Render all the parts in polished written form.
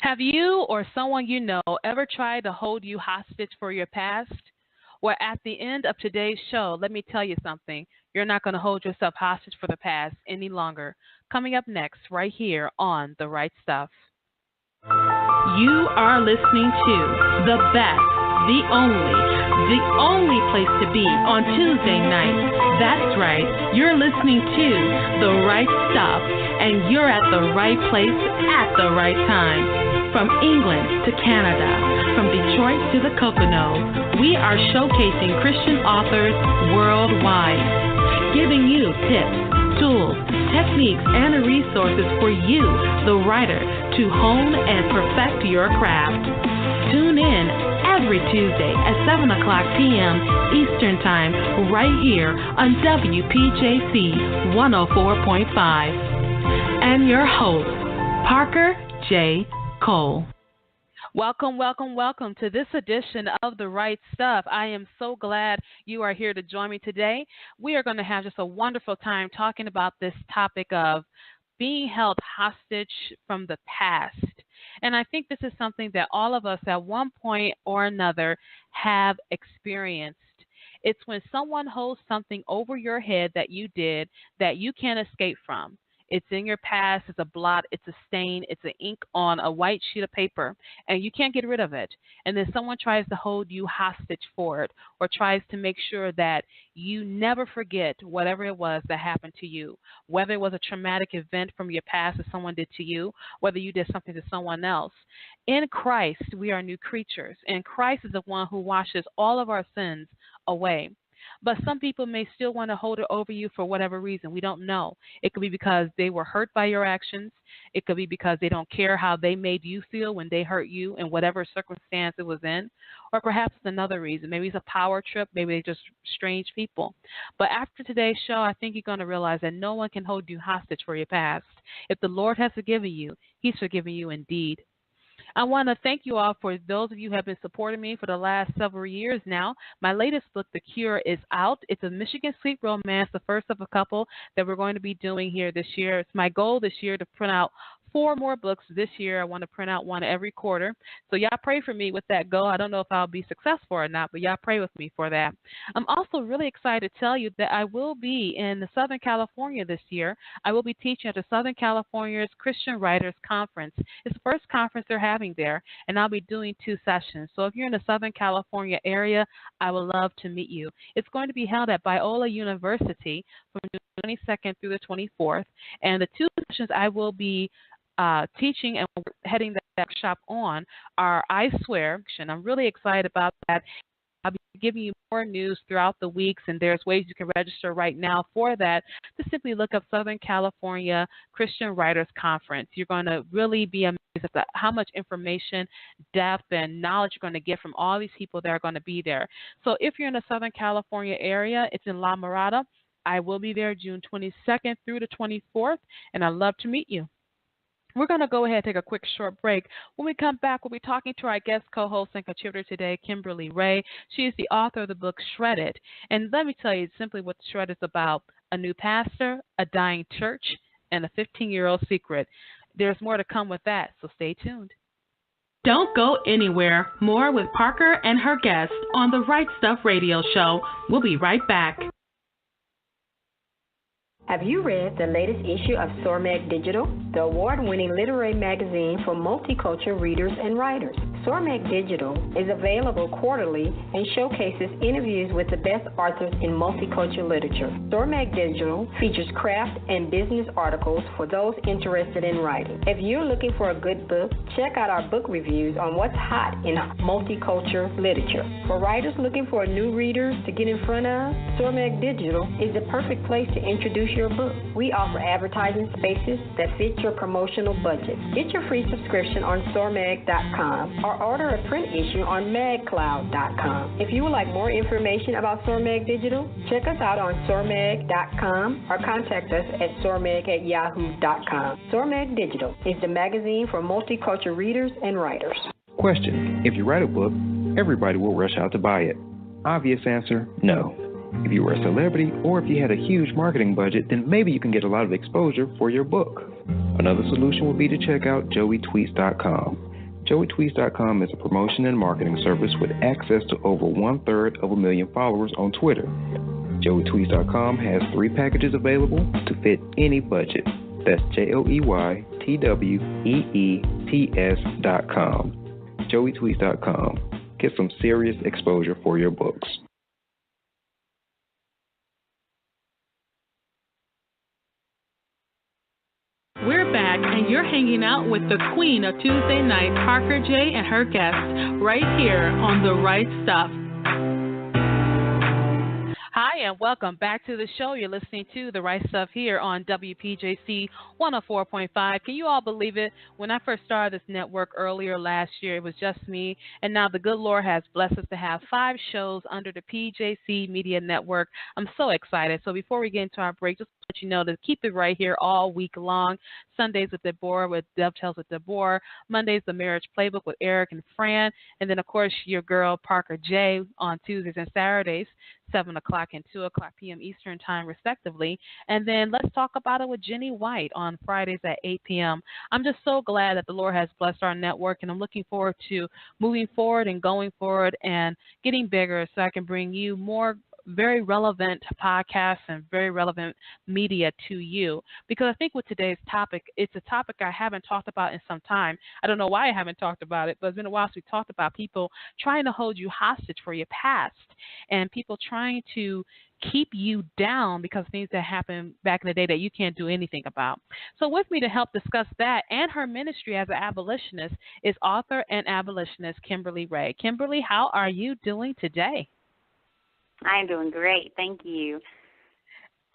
Have you or someone you know ever tried to hold you hostage for your past? Well, at the end of today's show, let me tell you something. You're not going to hold yourself hostage for the past any longer. Coming up next, right here on The Right Stuff. You are listening to the best, the only place to be on Tuesday night. That's right, you're listening to The Right Stuff, and you're at the right place at the right time. From England to Canada, from Detroit to the Poconos, we are showcasing Christian authors worldwide, giving you tips, tools, techniques, and resources for you, the writer, to hone and perfect your craft. Tune in every Tuesday at 7 o'clock p.m. Eastern Time right here on WPJC 104.5. And your host, Parker J. Cole. Welcome, welcome, welcome to this edition of The Right Stuff. I am so glad you are here to join me today. We are going to have just a wonderful time talking about this topic of being held hostage from the past. And I think this is something that all of us at one point or another have experienced. It's when someone holds something over your head that you did that you can't escape from. It's in your past, it's a blot, it's a stain, it's an ink on a white sheet of paper, and you can't get rid of it. And then someone tries to hold you hostage for it or tries to make sure that you never forget whatever it was that happened to you, whether it was a traumatic event from your past that someone did to you, whether you did something to someone else. In Christ, we are new creatures, and Christ is the one who washes all of our sins away. But some people may still want to hold it over you for whatever reason. We don't know. It could be because they were hurt by your actions. It could be because they don't care how they made you feel when they hurt you in whatever circumstance it was in. Or perhaps it's another reason. Maybe it's a power trip. Maybe they're just strange people. But after today's show, I think you're going to realize that no one can hold you hostage for your past. If the Lord has forgiven you, He's forgiven you indeed. I want to thank you all for those of you who have been supporting me for the last several years now. My latest book, The Cure, is out. It's a Michigan Sweet Romance, the first of a couple that we're going to be doing here this year. It's my goal this year to print out 4 more books this year. I want to print out one every quarter. So y'all pray for me with that goal. I don't know if I'll be successful or not, but y'all pray with me for that. I'm also really excited to tell you that I will be in Southern California this year. I will be teaching at the Southern California's Christian Writers Conference. It's the first conference they're having there, and I'll be doing 2 sessions. So if you're in the Southern California area, I would love to meet you. It's going to be held at Biola University from the 22nd through the 24th, and the 2 sessions I will be teaching and heading the workshop on are I Swear, and I'm really excited about that. I'll be giving you more news throughout the weeks, and there's ways you can register right now for that. Just simply look up Southern California Christian Writers Conference. You're going to really be amazed at how much information, depth, and knowledge you're going to get from all these people that are going to be there. So if you're in the Southern California area, it's in La Mirada. I will be there June 22nd through the 24th, and I'd love to meet you. We're going to go ahead and take a quick short break. When we come back, we'll be talking to our guest co-host and contributor today, Kimberly Ray. She is the author of the book Shredded. And let me tell you simply what Shredded is about: a new pastor, a dying church, and a 15-year-old secret. There's more to come with that, so stay tuned. Don't go anywhere. More with Parker and her guest on The Right Stuff Radio Show. We'll be right back. Have you read the latest issue of SORMAG Digital, the award-winning literary magazine for multicultural readers and writers? SORMAG Digital is available quarterly and showcases interviews with the best authors in multicultural literature. SORMAG Digital features craft and business articles for those interested in writing. If you're looking for a good book, check out our book reviews on what's hot in multicultural literature. For writers looking for new readers to get in front of, SORMAG Digital is the perfect place to introduce your book. We offer advertising spaces that fit your promotional budget. Get your free subscription on SORMAG.com or order a print issue on MagCloud.com. If you would like more information about SORMAG Digital, check us out on SORMAG.com or contact us at SORMAG@yahoo.com. SORMAG Digital is the magazine for multicultural readers and writers. Question: if you write a book, everybody will rush out to buy it. Obvious answer: no. If you were a celebrity or if you had a huge marketing budget, then maybe you can get a lot of exposure for your book. Another solution would be to check out joeytweets.com. JoeyTweets.com is a promotion and marketing service with access to over 1/3 of a million followers on Twitter. JoeyTweets.com has 3 packages available to fit any budget. That's JoeyTweets.com. JoeyTweets.com. Get some serious exposure for your books. We're back, and you're hanging out with the queen of Tuesday night, Parker J. and her guests, right here on The Right Stuff. Hi, and welcome back to the show. You're listening to The Right Stuff here on WPJC 104.5. Can you all believe it? When I first started this network earlier last year, it was just me, and now the good Lord has blessed us to have 5 shows under the PJC Media Network. I'm so excited. So before we get into our break, just let you know to keep it right here all week long. Sundays with Deborah, with Dovetails with Deborah. Mondays, the Marriage Playbook with Eric and Fran. And then, of course, your girl, Parker J, on Tuesdays and Saturdays, 7 o'clock and 2 o'clock p.m. Eastern Time, respectively. And then Let's Talk About It with Jenny White on Fridays at 8 p.m. I'm just so glad that the Lord has blessed our network, and I'm looking forward to moving forward and going forward and getting bigger so I can bring you more very relevant podcasts and very relevant media to you, because I think with today's topic, it's a topic I haven't talked about in some time. I don't know why I haven't talked about it, but it's been a while since we talked about people trying to hold you hostage for your past and people trying to keep you down because things that happened back in the day that you can't do anything about. So with me to help discuss that and her ministry as an abolitionist is author and abolitionist Kimberly Ray. Kimberly, how are you doing today? I'm doing great. Thank you.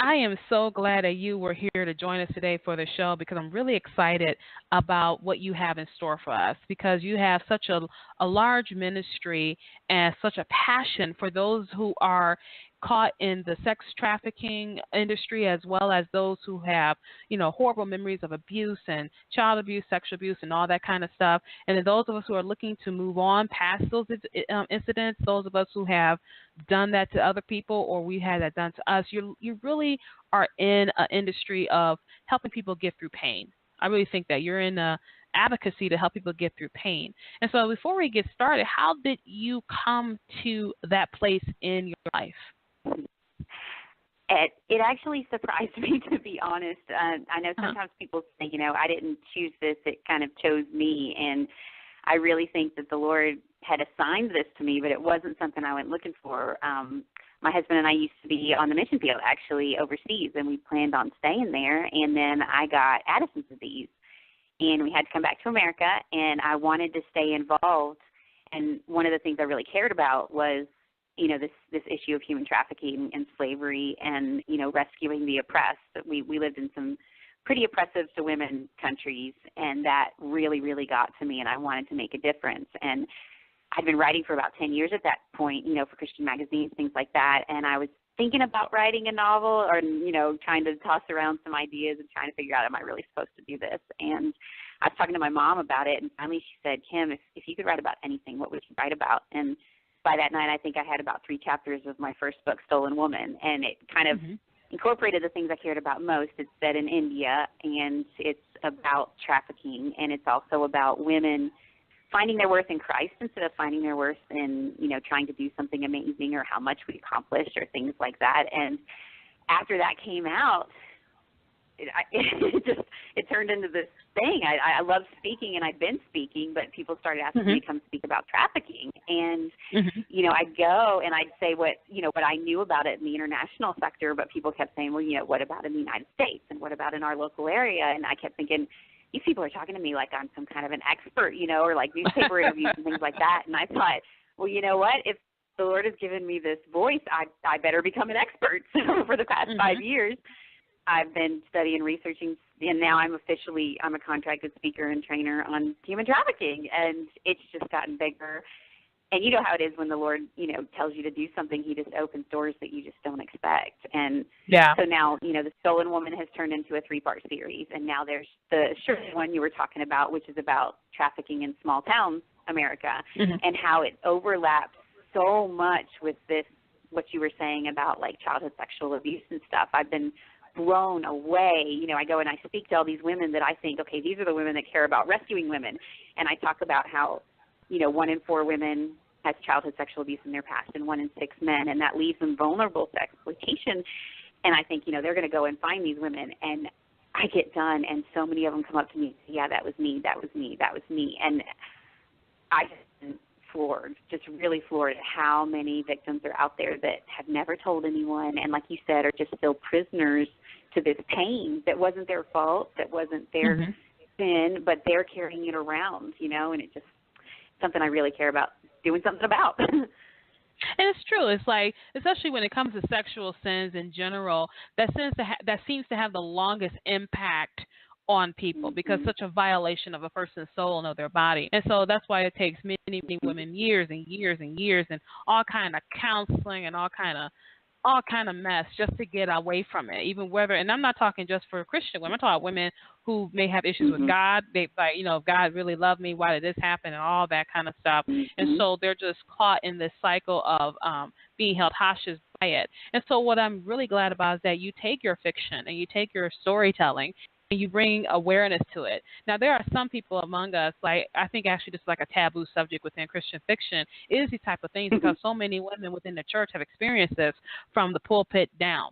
I am so glad that you were here to join us today for the show, because I'm really excited about what you have in store for us, because you have such a large ministry and such a passion for those who are caught in the sex trafficking industry, as well as those who have, horrible memories of abuse and child abuse, sexual abuse, and all that kind of stuff. And then those of us who are looking to move on past those incidents, those of us who have done that to other people or we had that done to us, you really are in an industry of helping people get through pain. I really think that you're in a advocacy to help people get through pain. And so before we get started, how did you come to that place in your life? It actually surprised me, to be honest. I know sometimes people say, I didn't choose this, it kind of chose me. And I really think that the Lord had assigned this to me, but it wasn't something I went looking for. My husband and I used to be on the mission field, actually, overseas, and we planned on staying there. And then I got Addison's disease, and we had to come back to America, and I wanted to stay involved. And one of the things I really cared about was this issue of human trafficking and slavery and, rescuing the oppressed. We lived in some pretty oppressive to women countries, and that really, really got to me, and I wanted to make a difference. And I'd been writing for about 10 years at that point, for Christian magazines, things like that, and I was thinking about writing a novel or, trying to toss around some ideas and trying to figure out, am I really supposed to do this? And I was talking to my mom about it, and finally she said, Kim, if you could write about anything, what would you write about? And by that night, I think I had about 3 chapters of my first book, Stolen Woman, and it kind of incorporated the things I cared about most. It's set in India, and it's about trafficking, and it's also about women finding their worth in Christ instead of finding their worth in, trying to do something amazing or how much we accomplished or things like that. And after that came out, it turned into this thing. I love speaking, and I've been speaking, but people started asking me to come speak about trafficking. And, I'd go and I'd say what I knew about it in the international sector, but people kept saying, well, what about in the United States, and what about in our local area? And I kept thinking, these people are talking to me like I'm some kind of an expert, or like newspaper interviews and things like that. And I thought, well, you know what? If the Lord has given me this voice, I better become an expert. So for the past 5 years, I've been studying, researching, and now I'm a contracted speaker and trainer on human trafficking, and it's just gotten bigger. And you know how it is when the Lord, tells you to do something, he just opens doors that you just don't expect. And so now, the Stolen Woman has turned into a 3-part series, and now there's the Shirley one you were talking about, which is about trafficking in small towns, America, and how it overlaps so much with this, what you were saying about like childhood sexual abuse and stuff. I've been blown away. I go and I speak to all these women that I think, okay, these are the women that care about rescuing women. And I talk about how, 1 in 4 women has childhood sexual abuse in their past and 1 in 6 men, and that leaves them vulnerable to exploitation. And I think, they're going to go and find these women. And I get done, and so many of them come up to me and say, yeah, that was me, that was me, that was me. And I just floored, just really floored at how many victims are out there that have never told anyone and, like you said, are just still prisoners to this pain that wasn't their fault, that wasn't their sin, but they're carrying it around, and it just something I really care about doing something about. And it's true. It's like, especially when it comes to sexual sins in general, that seems to have the longest impact on people because such a violation of a person's soul and of their body. And so that's why it takes many, many women years and years and years and all kind of counseling and all kind of mess just to get away from it. Even whether, and I'm not talking just for Christian women, I'm talking about women who may have issues with God. They like, if God really loved me, why did this happen, and all that kind of stuff. And so they're just caught in this cycle of being held hostage by it. And so what I'm really glad about is that you take your fiction and you take your storytelling and you bring awareness to it. Now, there are some people among us, like I think actually this is like a taboo subject within Christian fiction, is these type of things because so many women within the church have experienced this from the pulpit down.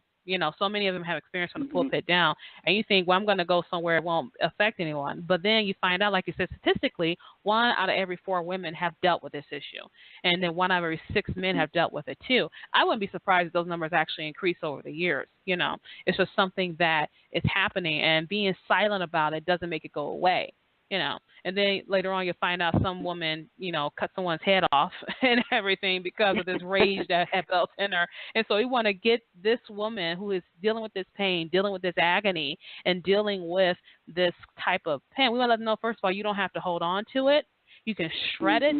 So many of them have experience from the pulpit down. And you think, well, I'm going to go somewhere it won't affect anyone. But then you find out, like you said, statistically, 1 out of every 4 women have dealt with this issue. And then 1 out of every 6 men have dealt with it too. I wouldn't be surprised if those numbers actually increase over the years. It's just something that is happening. And being silent about it doesn't make it go away. And then later on you'll find out some woman, cut someone's head off and everything because of this rage that had built in her. And so we want to get this woman who is dealing with this pain, dealing with this agony, and dealing with this type of pain. We want to let them know, first of all, you don't have to hold on to it. You can shred it.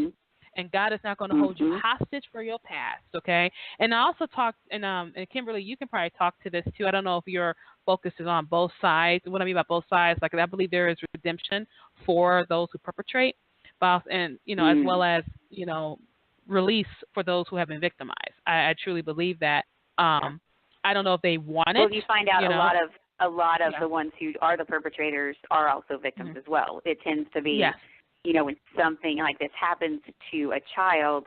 And God is not going to hold you hostage for your past, okay? And I also talked, and Kimberly, you can probably talk to this too. I don't know if your focus is on both sides. What I mean by both sides, like I believe there is redemption for those who perpetrate, and as well as release for those who have been victimized. I truly believe that. I don't know if they want it. Well, you find out a lot of the ones who are the perpetrators are also victims as well. It tends to be. When something like this happens to a child,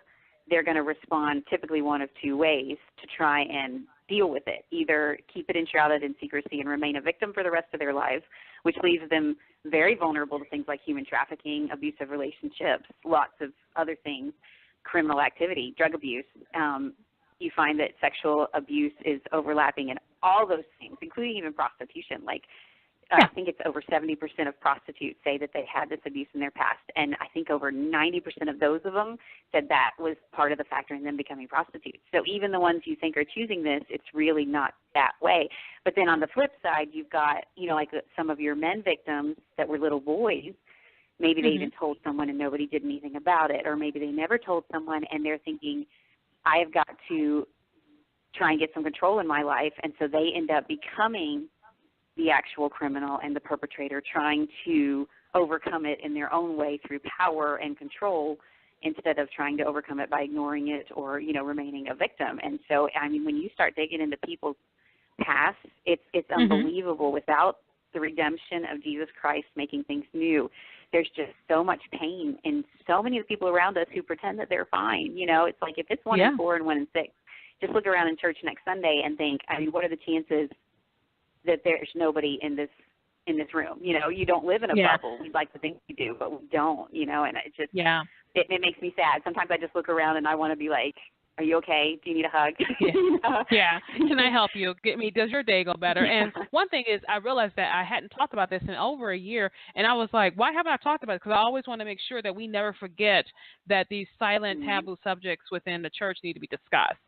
they're going to respond typically one of 2 ways to try and deal with it. Either keep it enshrouded in secrecy and remain a victim for the rest of their lives, which leaves them very vulnerable to things like human trafficking, abusive relationships, lots of other things, criminal activity, drug abuse. You find that sexual abuse is overlapping in all those things, including even prostitution. I think it's over 70% of prostitutes say that they had this abuse in their past, and I think over 90% of those of them said that was part of the factor in them becoming prostitutes. So even the ones you think are choosing this, it's really not that way. But then on the flip side, you've got, like some of your men victims that were little boys. Maybe they even told someone and nobody did anything about it, or maybe they never told someone and they're thinking, I have got to try and get some control in my life, and so they end up becoming the actual criminal and the perpetrator, trying to overcome it in their own way through power and control instead of trying to overcome it by ignoring it or, remaining a victim. And so, when you start digging into people's past, it's unbelievable. Without the redemption of Jesus Christ making things new, there's just so much pain in so many of the people around us who pretend that they're fine. It's like if it's 1 in 4 and 1 in 6, just look around in church next Sunday and think, what are the chances that there's nobody in this room? You don't live in a bubble. We'd like to think we do, but we don't, and it just, it makes me sad. Sometimes I just look around and I want to be like, are you okay? Do you need a hug? Can I help you? Does your day go better? And one thing is, I realized that I hadn't talked about this in over a year, and I was like, why haven't I talked about it? Because I always want to make sure that we never forget that these silent taboo subjects within the church need to be discussed,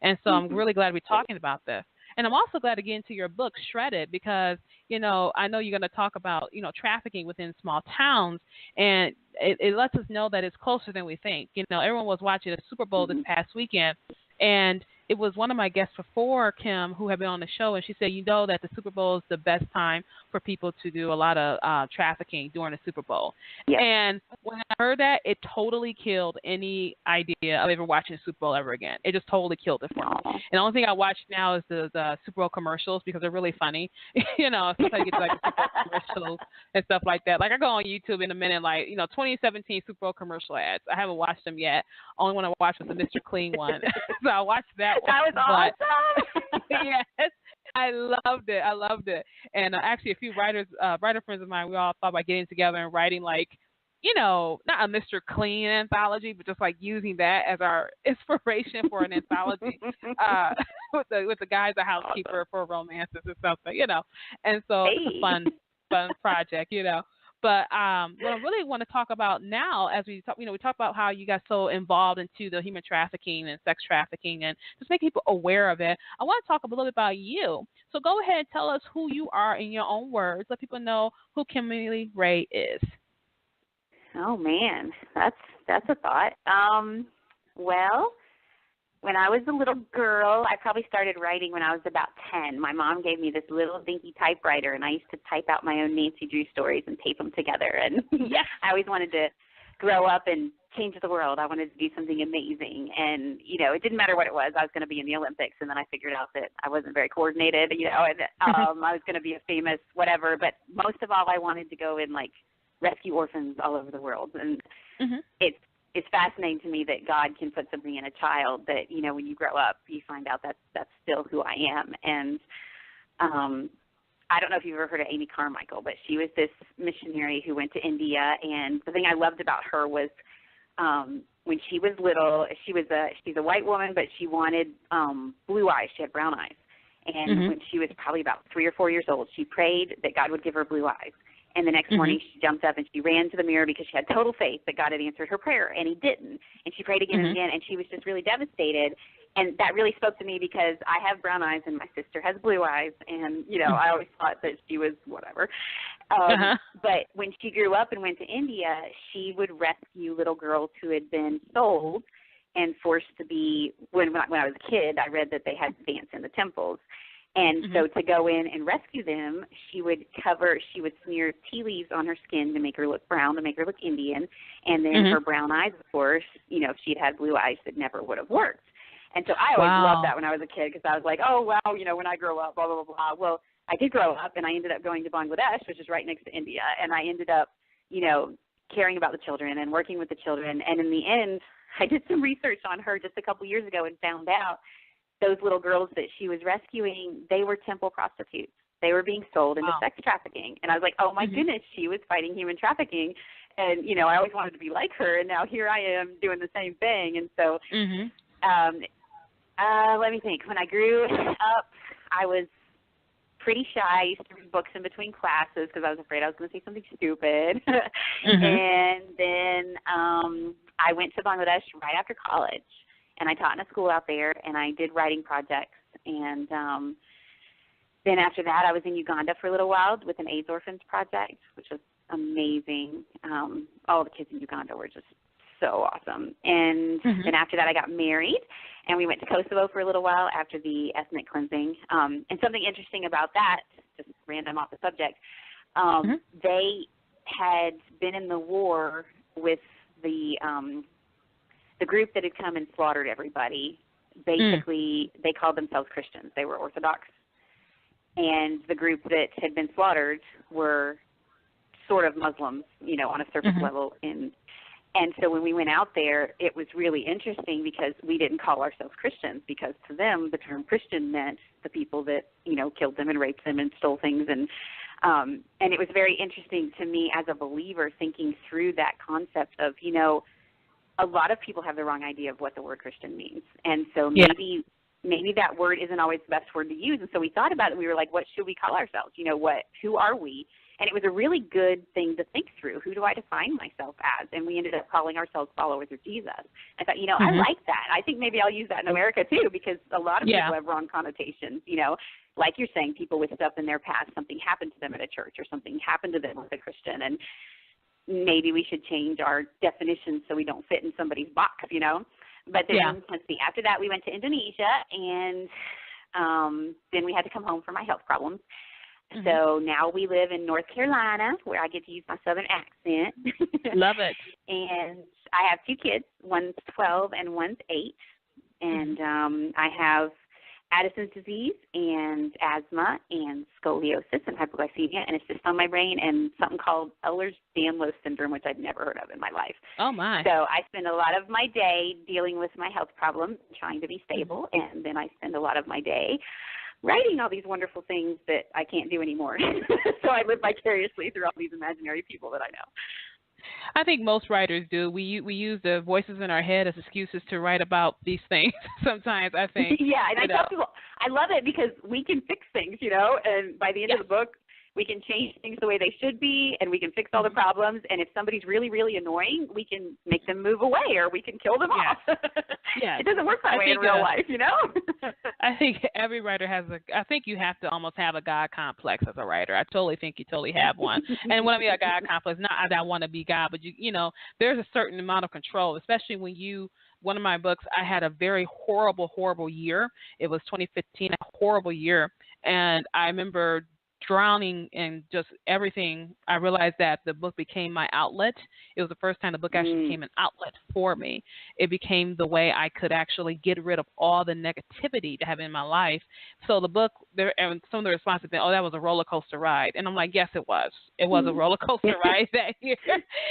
And so I'm really glad we're talking about this. And I'm also glad to get into your book, Shredded, because, I know you're going to talk about, trafficking within small towns, and it lets us know that it's closer than we think. Everyone was watching the Super Bowl this past weekend, and it was one of my guests before, Kim, who had been on the show, and she said, you know that the Super Bowl is the best time for people to do a lot of trafficking during the Super Bowl. Yes. And when I heard that, it totally killed any idea of ever watching the Super Bowl ever again. It just totally killed it for me. And the only thing I watch now is the Super Bowl commercials because they're really funny. You know, sometimes you get like the Super Bowl commercials and stuff like that. Like I go on YouTube in a minute, like, you know, 2017 Super Bowl commercial ads. I haven't watched them yet. Only one I watched was the Mr. Clean one. So I watched that one. That was awesome. Yes. I loved it. And actually a few writer friends of mine, we all thought about getting together and writing like, you know, not a Mr. Clean anthology, but just like using that as our inspiration for an anthology with the guy as a housekeeper for romances or something, you know. And so it's a fun project, you know. But what I really want to talk about now, as we talk, you know, we talk about how you got so involved into the human trafficking and sex trafficking, and just make people aware of it. I want to talk a little bit about you. So go ahead and tell us who you are in your own words. Let people know who Kimberly Ray is. Oh man, that's a thought. Well, when I was a little girl, I probably started writing when I was about 10. My mom gave me this little dinky typewriter, and I used to type out my own Nancy Drew stories and tape them together. And yes. I always wanted to grow up and change the world. I wanted to do something amazing. And, you know, it didn't matter what it was. I was going to be in the Olympics, and then I figured out that I wasn't very coordinated, you know, and I was going to be a famous whatever. But most of all, I wanted to go and, like, rescue orphans all over the world. And it's fascinating to me that God can put something in a child that, you know, when you grow up, you find out that that's still who I am. And I don't know if you've ever heard of Amy Carmichael, but she was this missionary who went to India. And the thing I loved about her was when she was little, she's a white woman, but she wanted blue eyes. She had brown eyes. And when she was probably about 3 or 4 years old, she prayed that God would give her blue eyes. And the next morning she jumped up and she ran to the mirror because she had total faith that God had answered her prayer, and he didn't. And she prayed again and again, and she was just really devastated. And that really spoke to me because I have brown eyes and my sister has blue eyes, and, you know, I always thought that she was whatever. But when she grew up and went to India, she would rescue little girls who had been sold and forced to be, when I was a kid, I read that they had to dance in the temples. And so to go in and rescue them, she would smear tea leaves on her skin to make her look brown, to make her look Indian. And then her brown eyes, of course, you know, if she'd had blue eyes, that never would have worked. And so I always loved that when I was a kid because I was like, oh, wow, you know, when I grow up, blah, blah, blah, blah. Well, I did grow up, and I ended up going to Bangladesh, which is right next to India. And I ended up, you know, caring about the children and working with the children. And in the end, I did some research on her just a couple years ago and found out those little girls that she was rescuing, they were temple prostitutes. They were being sold into sex trafficking. And I was like, oh, my goodness, she was fighting human trafficking. And, you know, I always wanted to be like her, and now here I am doing the same thing. And so let me think. When I grew up, I was pretty shy. I used to read books in between classes because I was afraid I was going to say something stupid. And then I went to Bangladesh right after college. And I taught in a school out there, and I did writing projects. And then after that, I was in Uganda for a little while with an AIDS Orphans project, which was amazing. All the kids in Uganda were just so awesome. And then after that, I got married, and we went to Kosovo for a little while after the ethnic cleansing. And something interesting about that, just random off the subject, they had been in the war with the group that had come and slaughtered everybody. Basically, they called themselves Christians. They were Orthodox. And the group that had been slaughtered were sort of Muslims, you know, on a surface level. And so when we went out there, it was really interesting because we didn't call ourselves Christians because to them the term Christian meant the people that, you know, killed them and raped them and stole things. And it was very interesting to me as a believer thinking through that concept of, you know, a lot of people have the wrong idea of what the word Christian means. And so maybe that word isn't always the best word to use. And so we thought about it. We were like, what should we call ourselves? You know, who are we? And it was a really good thing to think through. Who do I define myself as? And we ended up calling ourselves followers of Jesus. I thought, you know, I like that. I think maybe I'll use that in America too because a lot of people have wrong connotations, you know. Like you're saying, people with stuff in their past, something happened to them at a church or something happened to them with a Christian. And maybe we should change our definitions so we don't fit in somebody's box, you know. But then, let's see, after that we went to Indonesia, and then we had to come home for my health problems. Mm-hmm. So now we live in North Carolina, where I get to use my Southern accent. Love it. And I have 2 kids. One's 12 and one's 8. And I have Addison's disease and asthma and scoliosis and hypoglycemia and a cyst on my brain and something called Ehlers-Danlos syndrome, which I'd never heard of in my life. Oh, my. So I spend a lot of my day dealing with my health problems, trying to be stable, and then I spend a lot of my day writing all these wonderful things that I can't do anymore. So I live vicariously through all these imaginary people that I know. I think most writers do. We use the voices in our head as excuses to write about these things sometimes, I think. Yeah, and I tell people, I love it because we can fix things, and by the end of the book, we can change things the way they should be, and we can fix all the problems, and if somebody's really, really annoying, we can make them move away, or we can kill them off. Yeah. It doesn't work that way in real life, I think every writer I think you have to almost have a God complex as a writer. I totally think you totally have one. And when I mean a God complex, not that I want to be God, but there's a certain amount of control, especially when one of my books, I had a very horrible year. It was 2015, a horrible year. And I remember drowning in just everything. I realized that the book became my outlet. It was the first time the book actually became an outlet for me. It became the way I could actually get rid of all the negativity to have in my life. So the book, and some of the responses have been, that was a roller coaster ride. And I'm like, yes, it was. It was a roller coaster ride that year.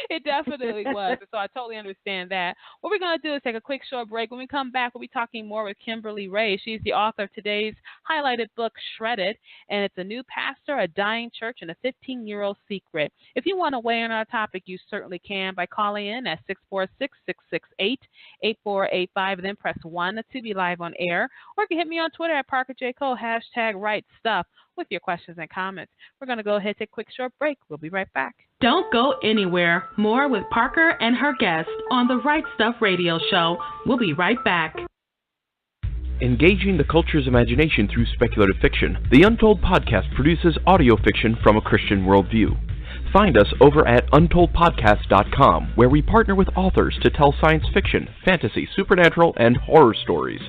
It definitely was. So I totally understand that. What we're going to do is take a quick short break. When we come back, we'll be talking more with Kimberly Ray. She's the author of today's highlighted book, Shredded, and it's a new pastor, a dying church, and a 15-year-old secret. If you want to weigh in on our topic, you certainly can by calling in at 646-668-8485 and then press 1 to be live on air. Or you can hit me on Twitter at Parker J. Cole, #RightStuff with your questions and comments. We're going to go ahead and take a quick short break. We'll be right back. Don't go anywhere. More with Parker and her guests on the Right Stuff Radio Show. We'll be right back. Engaging the culture's imagination through speculative fiction, the Untold Podcast produces audio fiction from a Christian worldview. Find us over at untoldpodcast.com, where we partner with authors to tell science fiction, fantasy, supernatural, and horror stories.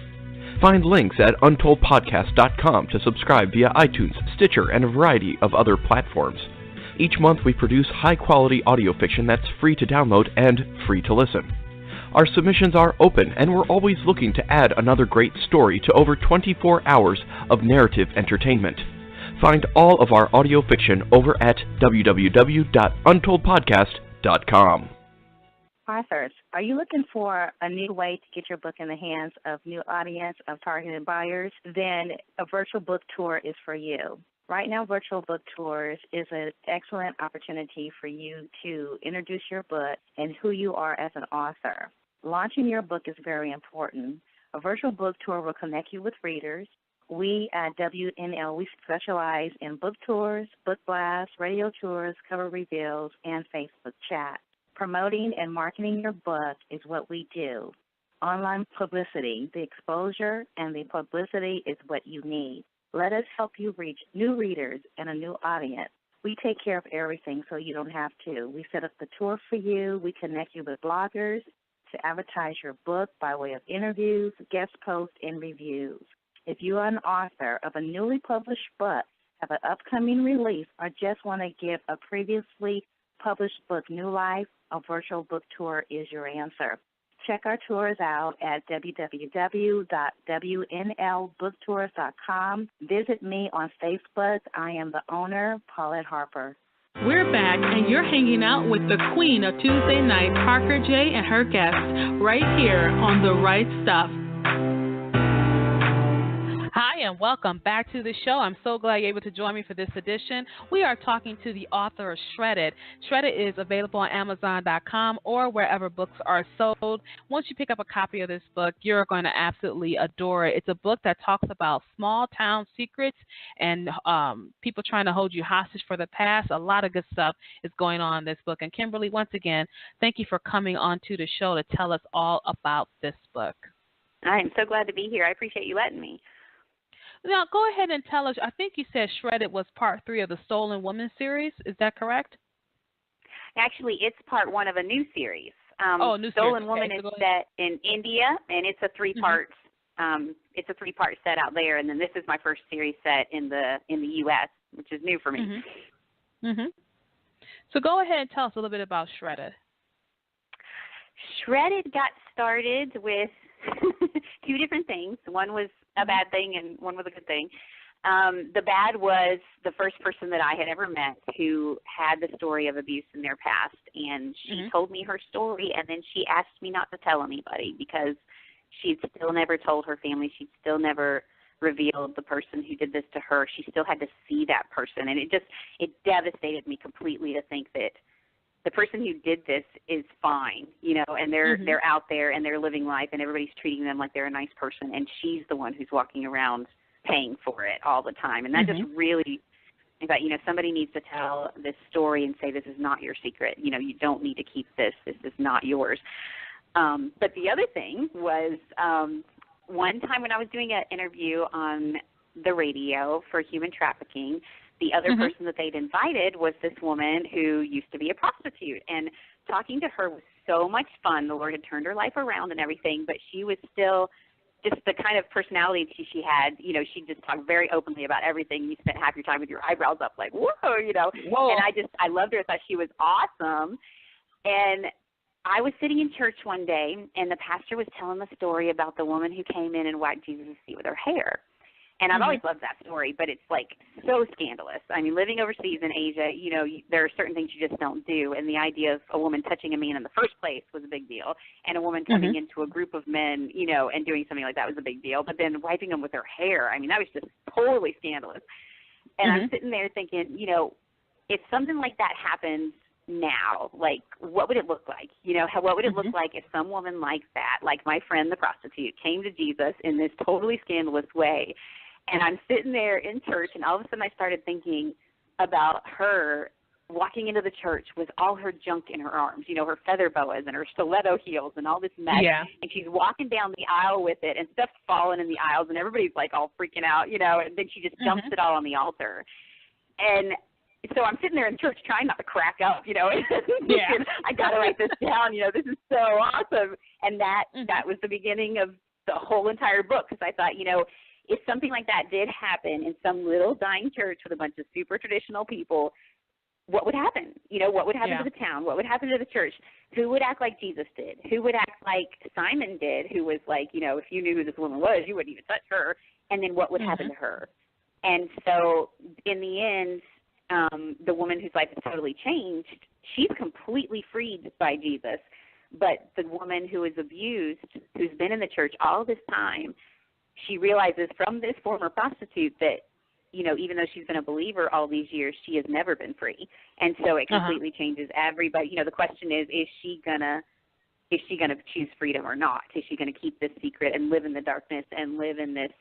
Find links at untoldpodcast.com to subscribe via iTunes, Stitcher, and a variety of other platforms. Each month we produce high-quality audio fiction that's free to download and free to listen. Our submissions are open, and we're always looking to add another great story to over 24 hours of narrative entertainment. Find all of our audio fiction over at www.untoldpodcast.com. Authors, are you looking for a new way to get your book in the hands of new audience, of targeted buyers? Then a virtual book tour is for you. Right now, virtual book tours is an excellent opportunity for you to introduce your book and who you are as an author. Launching your book is very important. A virtual book tour will connect you with readers. We at WNL, we specialize in book tours, book blasts, radio tours, cover reveals, and Facebook chat. Promoting and marketing your book is what we do. Online publicity, the exposure and the publicity is what you need. Let us help you reach new readers and a new audience. We take care of everything so you don't have to. We set up the tour for you. We connect you with bloggers to advertise your book by way of interviews, guest posts, and reviews. If you are an author of a newly published book, have an upcoming release, or just want to give a previously published book new life, a virtual book tour is your answer. Check our tours out at www.wnlbooktours.com. Visit me on Facebook. I am the owner, Paulette Harper. We're back, and you're hanging out with the queen of Tuesday night, Parker J. and her guests, right here on The Right Stuff. Hi, and welcome back to the show. I'm so glad you're able to join me for this edition. We are talking to the author of Shredded. Shredded is available on Amazon.com or wherever books are sold. Once you pick up a copy of this book, you're going to absolutely adore it. It's a book that talks about small town secrets and people trying to hold you hostage for the past. A lot of good stuff is going on in this book. And Kimberly, once again, thank you for coming on to the show to tell us all about this book. I'm so glad to be here. I appreciate you letting me. Now, go ahead and tell us, I think you said Shredded was part 3 of the Stolen Woman series. Is that correct? Actually, it's part 1 of a new series. Stolen Woman is set in India, and it's a three-part. It's a three-part set out there, and then this is my first series set in the U.S., which is new for me. So go ahead and tell us a little bit about Shredded. Shredded got started with two different things. One was a bad thing, and one was a good thing. The bad was the first person that I had ever met who had the story of abuse in their past, and she told me her story, and then she asked me not to tell anybody because she'd still never told her family. She'd still never revealed the person who did this to her. She still had to see that person, and it devastated me completely to think that the person who did this is fine, and they're out there and they're living life, and everybody's treating them like they're a nice person, and she's the one who's walking around paying for it all the time. And that just really, I thought, somebody needs to tell this story and say, this is not your secret. You don't need to keep this. This is not yours. But the other thing was one time when I was doing an interview on the radio for human trafficking, the other person that they'd invited was this woman who used to be a prostitute. And talking to her was so much fun. The Lord had turned her life around and everything, but she was still just the kind of personality she had. She just talked very openly about everything. You spent half your time with your eyebrows up like, whoa, Whoa. And I loved her. I thought she was awesome. And I was sitting in church one day, and the pastor was telling the story about the woman who came in and wiped Jesus' feet with her hair. And I've always loved that story, but it's like so scandalous. I mean, living overseas in Asia, there are certain things you just don't do. And the idea of a woman touching a man in the first place was a big deal. And a woman coming into a group of men, and doing something like that was a big deal. But then wiping them with her hair, I mean, that was just totally scandalous. And I'm sitting there thinking, if something like that happens now, like, what would it look like? What would it look like if some woman like that, like my friend the prostitute, came to Jesus in this totally scandalous way? And I'm sitting there in church, and all of a sudden I started thinking about her walking into the church with all her junk in her arms, her feather boas and her stiletto heels and all this mess. Yeah. And she's walking down the aisle with it, and stuff's falling in the aisles, and everybody's like all freaking out, and then she just dumps it all on the altar. And so I'm sitting there in church trying not to crack up, and I got to write this down, this is so awesome. And that was the beginning of the whole entire book, because I thought, if something like that did happen in some little dying church with a bunch of super traditional people, what would happen? What would happen to the town? What would happen to the church? Who would act like Jesus did? Who would act like Simon did, who was like, if you knew who this woman was, you wouldn't even touch her. And then what would happen to her? And so in the end, the woman whose life has totally changed, she's completely freed by Jesus. But the woman who is abused, who's been in the church all this time, she realizes from this former prostitute that, even though she's been a believer all these years, she has never been free. And so it completely changes everybody. The question is she gonna choose freedom or not? Is she gonna keep this secret and live in the darkness and live in this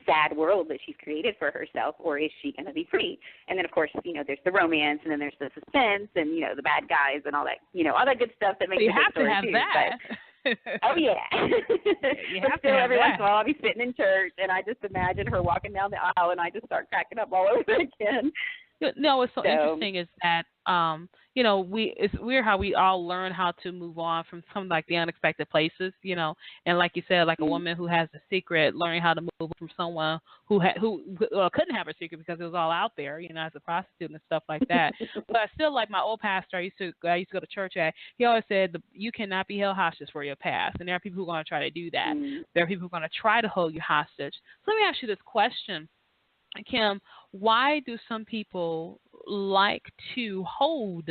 sad world that she's created for herself, or is she going to be free? And then, of course, there's the romance, and then there's the suspense, and, the bad guys and all that, all that good stuff that makes you have to have too, that. Oh, yeah. But still, every once in a while, I'll be sitting in church, and I just imagine her walking down the aisle, and I just start cracking up all over again. No, what's so interesting is that, it's weird how we all learn how to move on from some like the unexpected places, and like you said, like a woman who has a secret, learning how to move from someone who couldn't have a secret because it was all out there, as a prostitute and stuff like that. But still, like my old pastor, I used to go to church at, he always said, you cannot be held hostage for your past. And there are people who are going to try to do that. There are people who are going to try to hold you hostage. So let me ask you this question. Kim, why do some people like to hold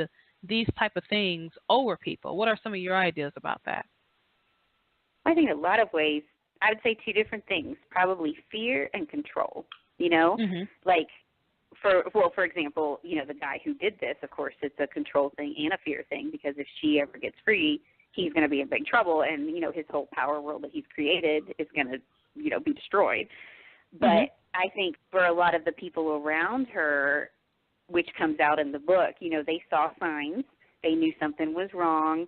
these type of things over people? What are some of your ideas about that? I think in a lot of ways, I would say two different things, probably fear and control, like for example, the guy who did this, of course, it's a control thing and a fear thing, because if she ever gets free, he's going to be in big trouble, and, his whole power world that he's created is going to, be destroyed. But I think for a lot of the people around her, which comes out in the book, they saw signs. They knew something was wrong.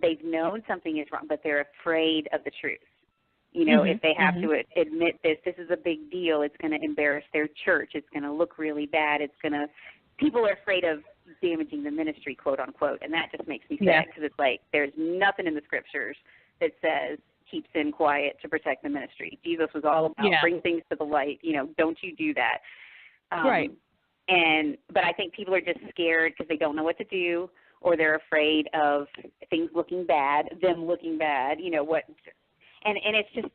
They've known something is wrong, but they're afraid of the truth. If they have to admit this is a big deal. It's going to embarrass their church. It's going to look really bad. People are afraid of, damaging the ministry, quote unquote. And that just makes me sick because it's like there's nothing in the scriptures that says keep sin quiet to protect the ministry. Jesus was all about bring things to the light. Don't you do that. Right. But I think people are just scared because they don't know what to do, or they're afraid of things looking bad, them looking bad, and it's just,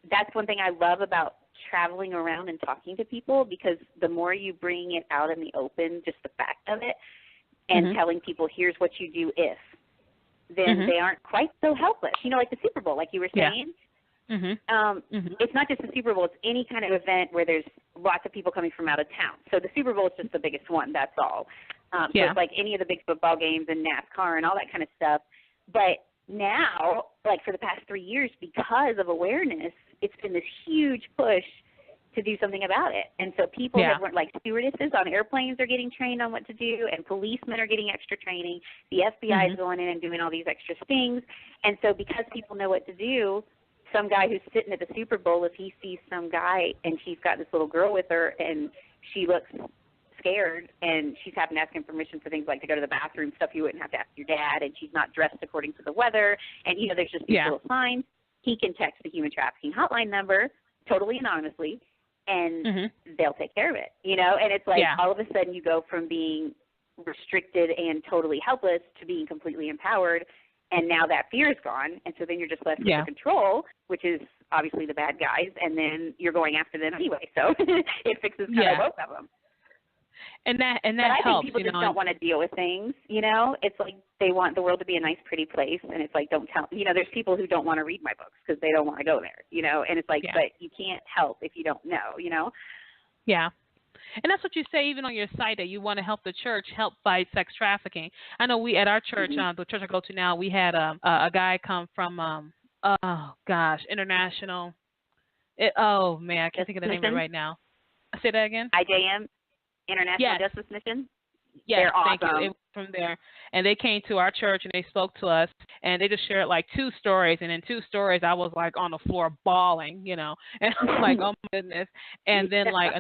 that's one thing I love about traveling around and talking to people, because the more you bring it out in the open, just the fact of it, and telling people, here's what you do if, then they aren't quite so helpless. Like the Super Bowl, like you were saying. It's not just the Super Bowl. It's any kind of event where there's lots of people coming from out of town. So the Super Bowl is just the biggest one. That's all. So it's like any of the big football games and NASCAR and all that kind of stuff. But now, like for the past 3 years, because of awareness, it's been this huge push to do something about it. And so people have learned, like stewardesses on airplanes are getting trained on what to do, and policemen are getting extra training. The FBI is going in and doing all these extra things. And so because people know what to do, some guy who's sitting at the Super Bowl, if he sees some guy and she's got this little girl with her and she looks scared and she's having to ask him permission for things like to go to the bathroom, stuff you wouldn't have to ask your dad, and she's not dressed according to the weather, and, there's just these little signs, he can text the human trafficking hotline number totally anonymously, and they'll take care of it, and it's like all of a sudden you go from being restricted and totally helpless to being completely empowered, and now that fear is gone, and so then you're just left with the control, which is obviously the bad guys, and then you're going after them anyway, so it fixes kind of both of them. And that but I helps, think people just don't want to deal with things, It's like they want the world to be a nice, pretty place, and it's like, don't tell, there's people who don't want to read my books because they don't want to go there, and it's like, but you can't help if you don't know, Yeah. And that's what you say even on your site, that you want to help the church help fight sex trafficking. I know we at our church, the church I go to now, we had a guy come from, International. I can't think of the name of it right now. Say that again. IJM, International Justice Mission. Yes, they're awesome. Thank you. It was from there, and they came to our church and they spoke to us, and they just shared like 2 stories, and in 2 stories I was like on the floor bawling, and I was like, oh my goodness. And then like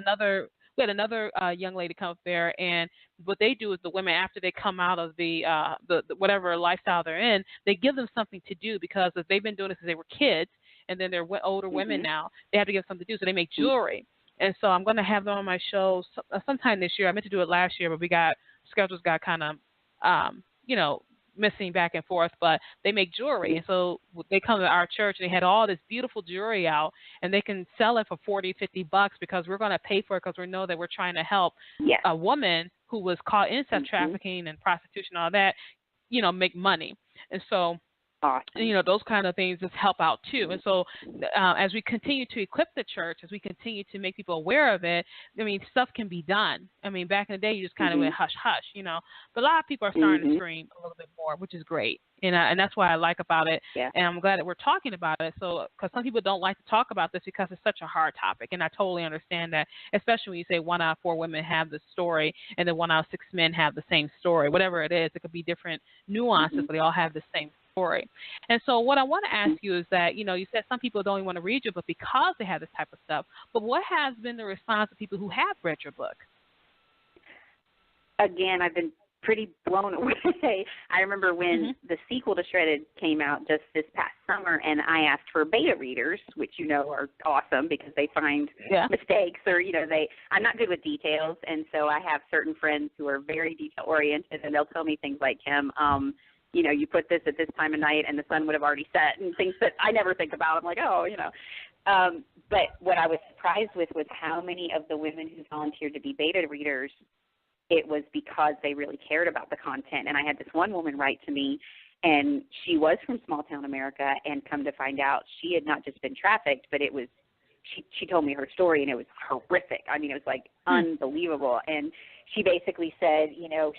we had another young lady come up there, and what they do is the women, after they come out of the whatever lifestyle they're in, they give them something to do, because if they've been doing this since they were kids, and then they're older women now, they have to give something to do, so they make jewelry. And so I'm going to have them on my show sometime this year. I meant to do it last year, but schedules got kind of, missing back and forth. But they make jewelry. And so they come to our church, and they had all this beautiful jewelry out, and they can sell it for $40, $50 because we're going to pay for it, because we know that we're trying to help a woman who was caught in sex trafficking and prostitution, all that, make money. And so, awesome. Those kind of things just help out too. And so as we continue to equip the church, as we continue to make people aware of it, stuff can be done. Back in the day, you just kind of went hush, hush, But a lot of people are starting to scream a little bit more, which is great. And that's what I like about it. Yeah. And I'm glad that we're talking about it. So, because some people don't like to talk about this because it's such a hard topic. And I totally understand that, especially when you say 1 out of 4 women have the story, and then 1 out of 6 men have the same story. Whatever it is, it could be different nuances, but they all have the same story. And so what I want to ask you is that, you said some people don't even want to read your book because they have this type of stuff. But what has been the response of people who have read your book? Again, I've been pretty blown away. I remember when the sequel to Shredded came out just this past summer, and I asked for beta readers, which are awesome because they find mistakes, or I'm not good with details, and so I have certain friends who are very detail oriented, and they'll tell me things like, Kim, you put this at this time of night and the sun would have already set, and things that I never think about. I'm like, but what I was surprised with was how many of the women who volunteered to be beta readers, it was because they really cared about the content. And I had this one woman write to me, and she was from small town America, and come to find out she had not just been trafficked, but it was, she told me her story, and it was horrific. It was like unbelievable. And she basically said,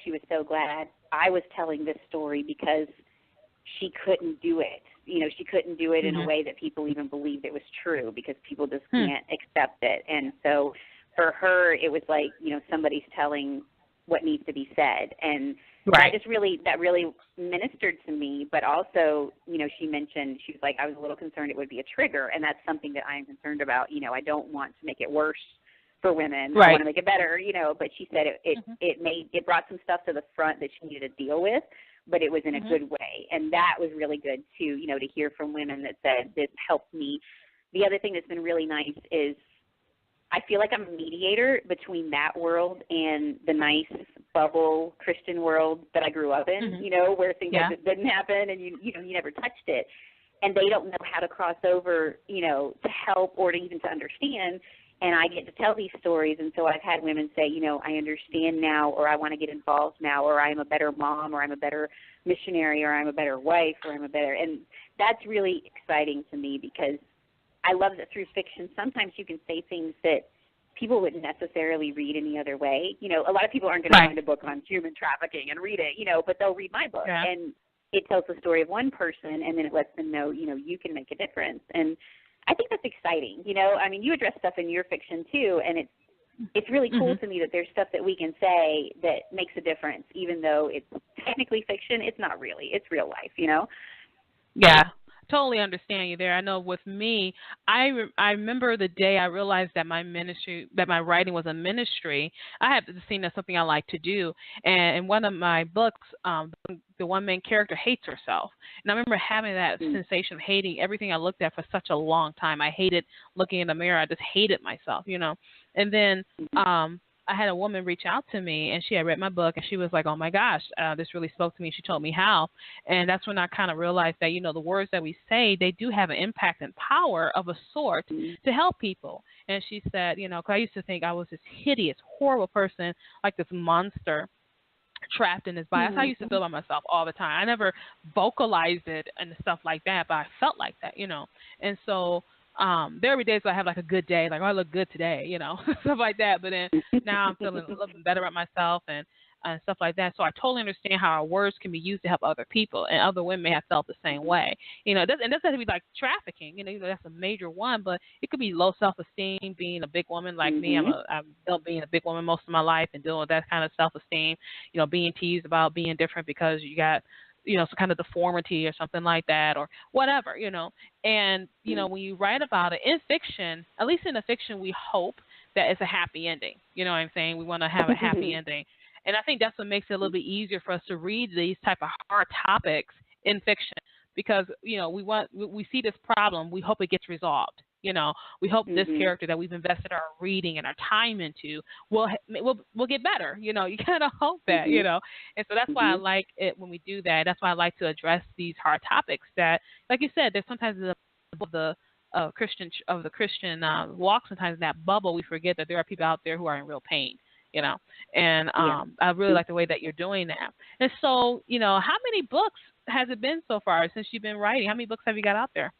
she was so glad I was telling this story because she couldn't do it. She couldn't do it in a way that people even believed it was true, because people just can't accept it. And so for her, it was like, somebody's telling what needs to be said. And that really ministered to me. But also, she mentioned, she was like, I was a little concerned it would be a trigger, and that's something that I am concerned about. I don't want to make it worse for women. Right. I want to make it better, but she said it brought some stuff to the front that she needed to deal with, but it was in a good way. And that was really good too, to hear from women that said this helped me. The other thing that's been really nice is I feel like I'm a mediator between that world and the nice bubble Christian world that I grew up in, where things like this didn't happen and you never touched it. And they don't know how to cross over, to help or to even to understand. And I get to tell these stories. And so I've had women say, I understand now, or I want to get involved now, or I'm a better mom, or I'm a better missionary, or I'm a better wife, or I'm a better. And that's really exciting to me because I love that through fiction, sometimes you can say things that people wouldn't necessarily read any other way. A lot of people aren't going to find a book on human trafficking and read it, but they'll read my book. Yeah. And it tells the story of one person, and then it lets them know, you can make a difference. And I think that's exciting. I mean, you address stuff in your fiction too, and it's really cool to me that there's stuff that we can say that makes a difference, even though it's technically fiction. It's not really. It's real life, Yeah. Totally understand you there. I know with me, I remember the day I realized that my writing was a ministry. I have seen that's something I like to do. And in one of my books, the one main character hates herself. And I remember having that sensation of hating everything I looked at for such a long time. I hated looking in the mirror. I just hated myself, And then I had a woman reach out to me, and she had read my book, and she was like, oh, my gosh, this really spoke to me. She told me how. And that's when I kind of realized that, the words that we say, they do have an impact and power of a sort to help people. And she said, because I used to think I was this hideous, horrible person, like this monster trapped in this body. That's how I used to feel about myself all the time. I never vocalized it and stuff like that, but I felt like that, And so there were days where I have like a good day, like, oh, I look good today, stuff like that. But then now I'm feeling a little bit better about myself and stuff like that. So I totally understand how our words can be used to help other people, and other women may have felt the same way. It doesn't have to be like trafficking, that's a major one, but it could be low self-esteem, being a big woman like me. I've built being a big woman most of my life and dealing with that kind of self-esteem, being teased about being different because you got some kind of deformity or something like that, or whatever, And, when you write about it in fiction, at least in the fiction, we hope that it's a happy ending. You know what I'm saying? We want to have a happy ending. And I think that's what makes it a little bit easier for us to read these type of hard topics in fiction because, we see this problem. We hope it gets resolved. We hope this character that we've invested our reading and our time into will get better. You kind of hope that, And so that's why I like it when we do that. That's why I like to address these hard topics that, like you said, there's sometimes the Christian walk. Sometimes in that bubble, we forget that there are people out there who are in real pain. And I really like the way that you're doing that. And so, how many books has it been so far since you've been writing? How many books have you got out there?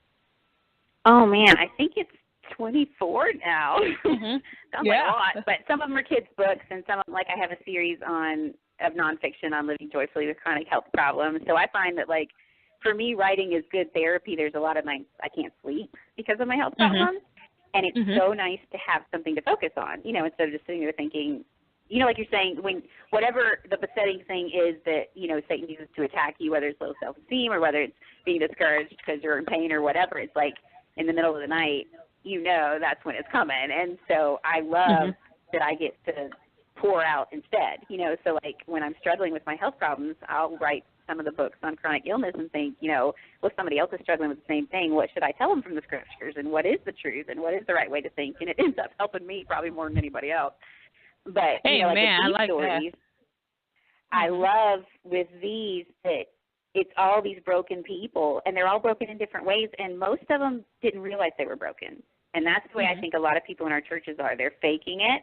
Oh, man, I think it's 24 now. Sounds like a lot. But some of them are kids' books, and some of them, like I have a series of nonfiction on living joyfully with chronic health problems. So I find that, like, for me, writing is good therapy. There's a lot of nights I can't sleep because of my health problems. And it's so nice to have something to focus on, instead of just sitting there thinking, like you're saying, when whatever the besetting thing is that, Satan uses to attack you, whether it's low self-esteem or whether it's being discouraged because you're in pain or whatever, it's like in the middle of the night, that's when it's coming. And so I love that I get to pour out instead, So, like, when I'm struggling with my health problems, I'll write some of the books on chronic illness and think, well, somebody else is struggling with the same thing. What should I tell them from the scriptures? And what is the truth? And what is the right way to think? And it ends up helping me probably more than anybody else. But, hey, like man, with these I like stories, that. I love with these that it's all these broken people, and they're all broken in different ways, and most of them didn't realize they were broken. And that's the way I think a lot of people in our churches are. They're faking it,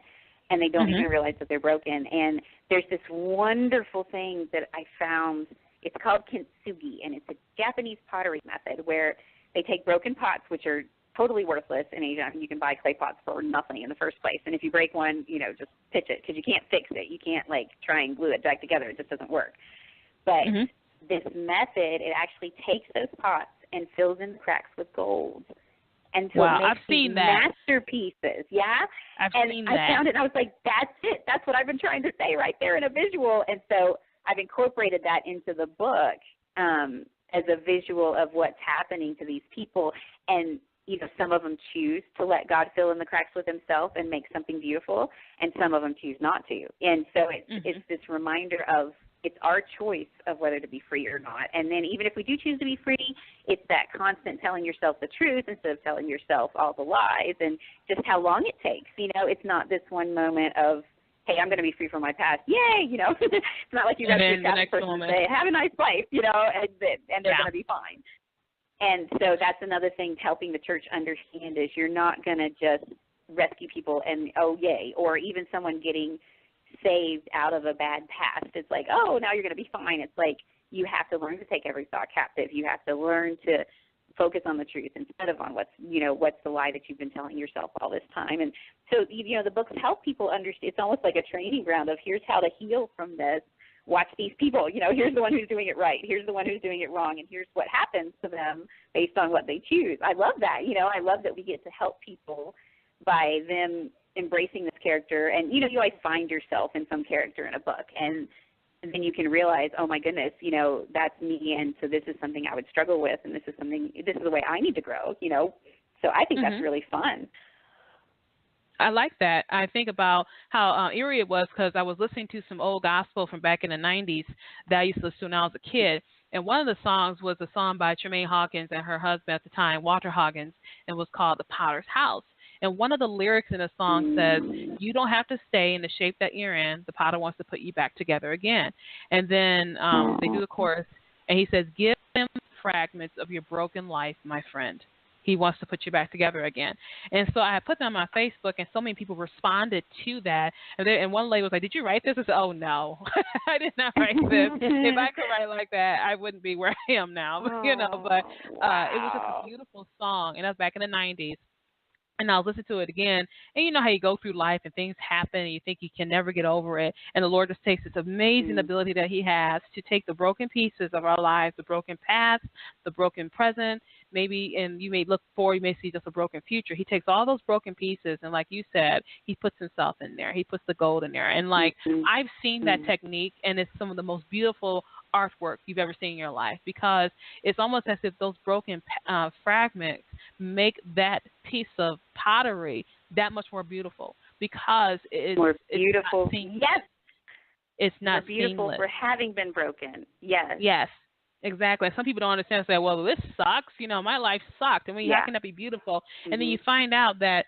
and they don't even realize that they're broken. And there's this wonderful thing that I found. It's called kintsugi, and it's a Japanese pottery method where they take broken pots, which are totally worthless in Asia. I mean, you can buy clay pots for nothing in the first place. And if you break one, just pitch it because you can't fix it. You can't, like, try and glue it back together. It just doesn't work. But this method, it actually takes those pots and fills in the cracks with gold. And so it makes these masterpieces. Yeah? I've seen that. I found it, and I was like, that's it. That's what I've been trying to say right there in a visual. And so I've incorporated that into the book as a visual of what's happening to these people. And, some of them choose to let God fill in the cracks with himself and make something beautiful, and some of them choose not to. And so it's this reminder of it's our choice of whether to be free or not. And then even if we do choose to be free, it's that constant telling yourself the truth instead of telling yourself all the lies, and just how long it takes. It's not this one moment of, hey, I'm going to be free from my past. Yay, It's not like you got to the next person and say, have a nice life, and they're going to be fine. And so that's another thing helping the church understand is you're not going to just rescue people and, oh, yay, or even someone getting saved out of a bad past. It's like, oh, now you're going to be fine. It's like you have to learn to take every thought captive. You have to learn to focus on the truth instead of on what's the lie that you've been telling yourself all this time. And so, the books help people understand. It's almost like a training ground of here's how to heal from this. Watch these people, here's the one who's doing it right, here's the one who's doing it wrong, and here's what happens to them based on what they choose. I love that, I love that we get to help people by them embracing this character. And, you always find yourself in some character in a book, and then you can realize, oh, my goodness, that's me, and so this is something I would struggle with, and this is the way I need to grow, So I think that's really fun. I like that. I think about how eerie it was because I was listening to some old gospel from back in the 90s that I used to listen to when I was a kid. And one of the songs was a song by Tremaine Hawkins and her husband at the time, Walter Hawkins, and was called The Potter's House. And one of the lyrics in the song says, you don't have to stay in the shape that you're in. The potter wants to put you back together again. And then they do the chorus, and he says, give him fragments of your broken life, my friend. He wants to put you back together again. And so I put that on my Facebook, and so many people responded to that. And one lady was like, did you write this? I said, oh, no, I did not write this. If I could write like that, I wouldn't be where I am now. But it was just a beautiful song, and that was back in the 90s. And I'll listen to it again. And you know how you go through life and things happen and you think you can never get over it. And the Lord just takes this amazing ability that he has to take the broken pieces of our lives, the broken past, the broken present, maybe, and you may look forward, you may see just a broken future. He takes all those broken pieces and, like you said, he puts himself in there. He puts the gold in there. And, I've seen that technique, and it's some of the most beautiful artwork you've ever seen in your life, because it's almost as if those broken fragments make that piece of pottery that much more beautiful, because it's more beautiful. Yes, it's not beautiful seamless. For having been broken. Yes, exactly. Some people don't understand. Say, well, this sucks. My life sucked. I mean, how can that be beautiful? And then you find out that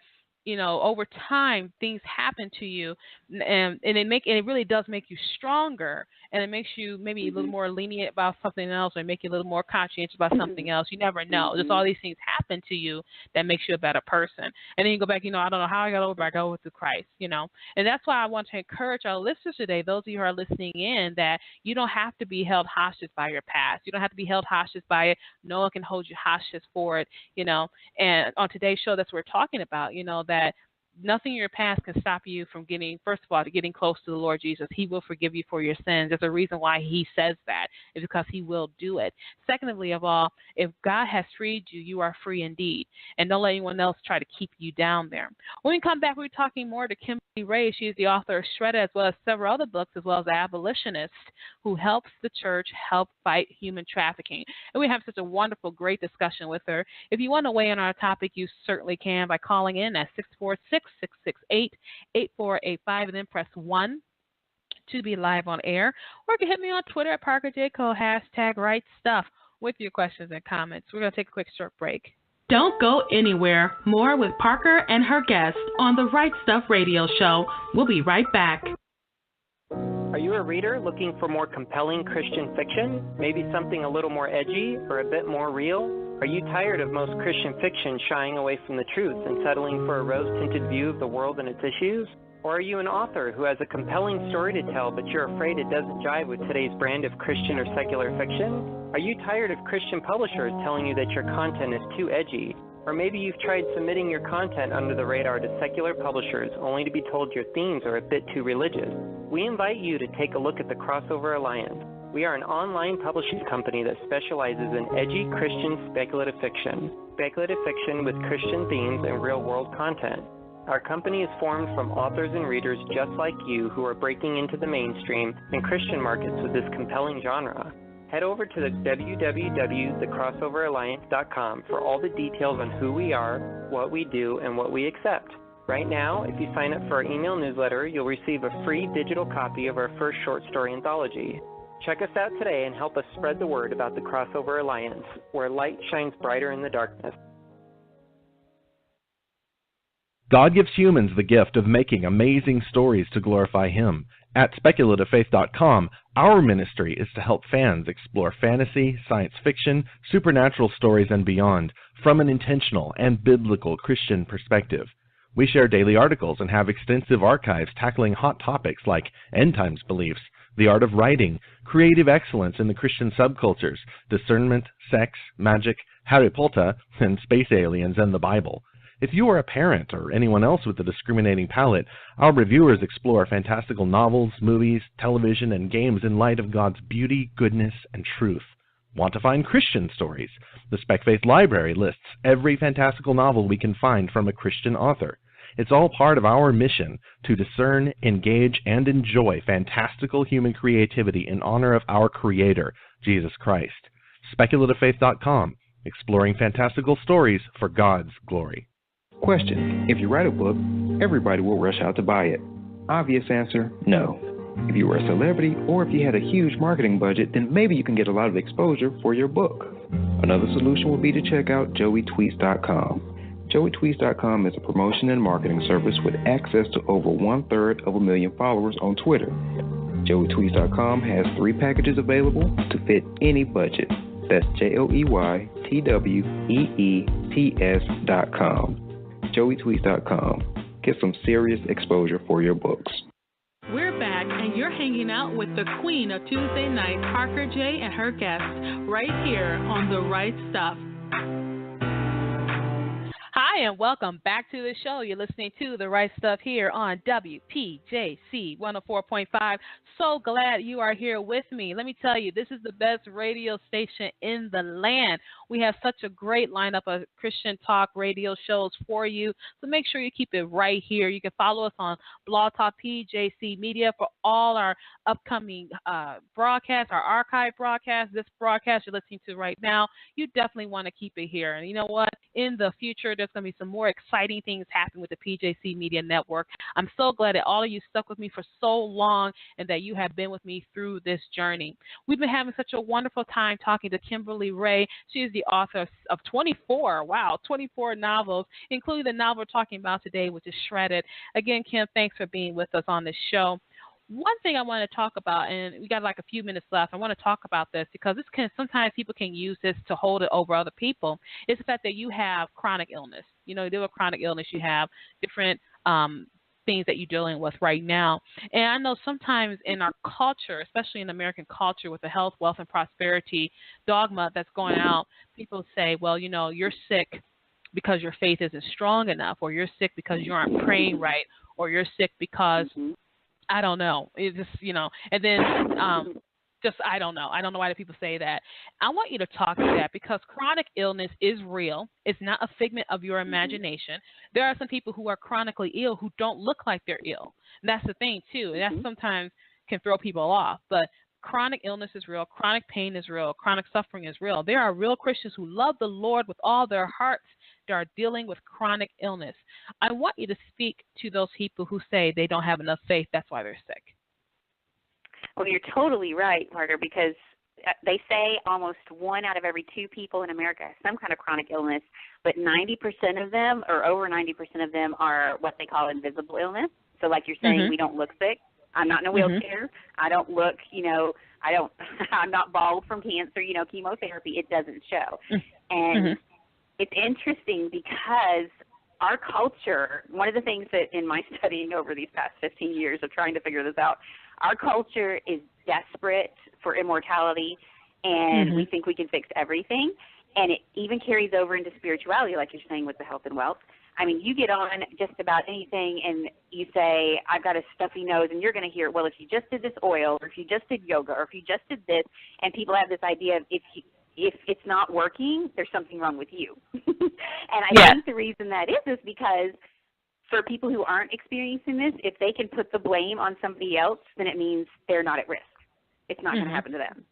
over time things happen to you, and it really does make you stronger, and it makes you maybe a little more lenient about something else, or make you a little more conscientious about something else. You never know. Just all these things happen to you that makes you a better person. And then you go back, I don't know how I got over it. I go with Christ, And that's why I want to encourage our listeners today, those of you who are listening in, that you don't have to be held hostage by your past. You don't have to be held hostage by it. No one can hold you hostage for it, And on today's show, that's what we're talking about, that nothing in your past can stop you from getting close to the Lord Jesus. He will forgive you for your sins. There's a reason why he says that. It's because he will do it. Secondly of all, if God has freed you, you are free indeed. And don't let anyone else try to keep you down there. When we come back, we're talking more to Kimberly Ray. She is the author of Shredded, as well as several other books, as well as an abolitionist who helps the church help fight human trafficking. And we have such a wonderful, great discussion with her. If you want to weigh in on our topic, you certainly can by calling in at 646-668-8485 and then press 1 to be live on air. Or you can hit me on Twitter at Parker J. Cole, #RightStuff with your questions and comments. We're going to take a quick short break. Don't go anywhere. More with Parker and her guest on the Right Stuff Radio Show. We'll be right back. Are you a reader looking for more compelling Christian fiction? Maybe something a little more edgy or a bit more real? Are you tired of most Christian fiction shying away from the truth and settling for a rose-tinted view of the world and its issues? Or are you an author who has a compelling story to tell, but you're afraid it doesn't jive with today's brand of Christian or secular fiction? Are you tired of Christian publishers telling you that your content is too edgy? Or maybe you've tried submitting your content under the radar to secular publishers only to be told your themes are a bit too religious. We invite you to take a look at the Crossover Alliance. We are an online publishing company that specializes in edgy Christian speculative fiction with Christian themes and real-world content. Our company is formed from authors and readers just like you who are breaking into the mainstream and Christian markets with this compelling genre. Head over to the www.thecrossoveralliance.com for all the details on who we are, what we do, and what we accept. Right now, if you sign up for our email newsletter, you'll receive a free digital copy of our first short story anthology. Check us out today and help us spread the word about the Crossover Alliance, where light shines brighter in the darkness. God gives humans the gift of making amazing stories to glorify Him. At SpeculativeFaith.com, our ministry is to help fans explore fantasy, science fiction, supernatural stories, and beyond from an intentional and biblical Christian perspective. We share daily articles and have extensive archives tackling hot topics like end times beliefs, the art of writing, creative excellence in the Christian subcultures, discernment, sex, magic, Harry Potter, and space aliens and the Bible. If you are a parent or anyone else with a discriminating palate, our reviewers explore fantastical novels, movies, television, and games in light of God's beauty, goodness, and truth. Want to find Christian stories? The Spec Faith Library lists every fantastical novel we can find from a Christian author. It's all part of our mission to discern, engage, and enjoy fantastical human creativity in honor of our Creator, Jesus Christ. SpeculativeFaith.com, exploring fantastical stories for God's glory. Question: if you write a book, everybody will rush out to buy it. Obvious answer: no. If you were a celebrity or if you had a huge marketing budget, then maybe you can get a lot of exposure for your book. Another solution would be to check out JoeyTweets.com. JoeyTweets.com is a promotion and marketing service with access to over 1/3 followers on Twitter. JoeyTweets.com has 3 packages available to fit any budget. That's JoeyTweets.com. JoeyTweets.com. Get some serious exposure for your books. We're back, and you're hanging out with the queen of Tuesday night, Parker J. and her guests, right here on The Right Stuff. Hi, and welcome back to the show. You're listening to The Right Stuff here on WPJC 104.5. So glad you are here with me. Let me tell you, this is the best radio station in the land. We have such a great lineup of Christian talk radio shows for you, so make sure you keep it right here. You can follow us on Blog Talk PJC Media for all our upcoming broadcasts, our archive broadcasts. This broadcast you're listening to right now, you definitely want to keep it here. And you know what? In the future, there's going to be some more exciting things happening with the PJC Media Network. I'm so glad that all of you stuck with me for so long and that you have been with me through this journey. We've been having such a wonderful time talking to Kimberly Ray. She is the author of 24 novels, including the novel we're talking about today, which is Shredded. Again, Kim, thanks for being with us on this show. One thing I want to talk about, and we got like a few minutes left, I want to talk about this because sometimes people can use this to hold it over other people. It's the fact that you have chronic illness. You know, you deal with chronic illness. You have different things that you're dealing with right now. And I know sometimes in our culture, especially in American culture with the health, wealth, and prosperity dogma that's going out, people say, well, you know, you're sick because your faith isn't strong enough, or you're sick because you aren't praying right, or you're sick because I don't know. It's just, you know, and then I don't know. I don't know why do people say that. I want you to talk to that because chronic illness is real. It's not a figment of your imagination. There are some people who are chronically ill who don't look like they're ill. And that's the thing, too. And that sometimes can throw people off. But chronic illness is real. Chronic pain is real. Chronic suffering is real. There are real Christians who love the Lord with all their hearts that are dealing with chronic illness. I want you to speak to those people who say they don't have enough faith. That's why they're sick. Well, you're totally right, Parker, because they say almost 1 out of every 2 people in America has some kind of chronic illness, but 90% of them, or over 90% of them, are what they call invisible illness. So like you're saying, we don't look sick. I'm not in a wheelchair. I don't look, you know, I'm not bald from cancer, you know, chemotherapy. It doesn't show. And it's interesting because our culture, one of the things that in my studying over these past 15 years of trying to figure this out, our culture is desperate for immortality, and we think we can fix everything. And it even carries over into spirituality, like you're saying with the health and wealth. I mean, you get on just about anything and you say, I've got a stuffy nose, and you're going to hear, well, if you just did this oil, or if you just did yoga, or if you just did this, and people have this idea of if it's not working, there's something wrong with you. And I think the reason that is because for people who aren't experiencing this, if they can put the blame on somebody else, then it means they're not at risk. It's not going to happen to them.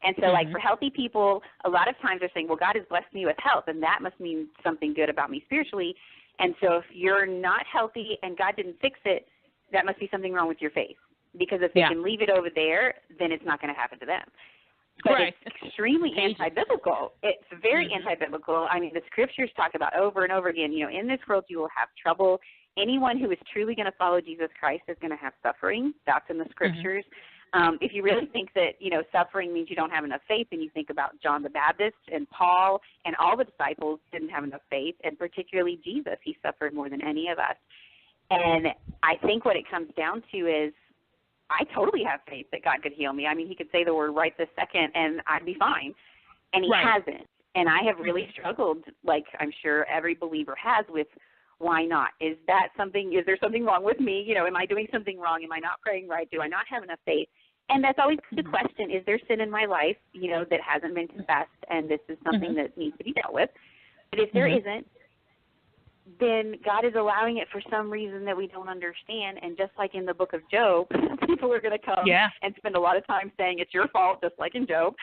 And so, like, for healthy people, a lot of times they're saying, well, God has blessed me with health, and that must mean something good about me spiritually. And so if you're not healthy and God didn't fix it, that must be something wrong with your faith. Because if they can leave it over there, then it's not going to happen to them. But it's extremely anti-biblical. It's very anti-biblical. I mean, the scriptures talk about over and over again, you know, in this world you will have trouble. Anyone who is truly going to follow Jesus Christ is going to have suffering. That's in the scriptures. If you really think that, you know, suffering means you don't have enough faith, and you think about John the Baptist and Paul and all the disciples didn't have enough faith, and particularly Jesus, he suffered more than any of us. And I think what it comes down to is I totally have faith that God could heal me. I mean, he could say the word right this second and I'd be fine. And he hasn't. And I have really struggled, like I'm sure every believer has, with why not? Is there something wrong with me? You know, am I doing something wrong? Am I not praying right? Do I not have enough faith? And that's always the question, is there sin in my life, you know, that hasn't been confessed, and this is something that needs to be dealt with? But if there isn't, then God is allowing it for some reason that we don't understand. And just like in the book of Job, people are going to come and spend a lot of time saying it's your fault, just like in Job.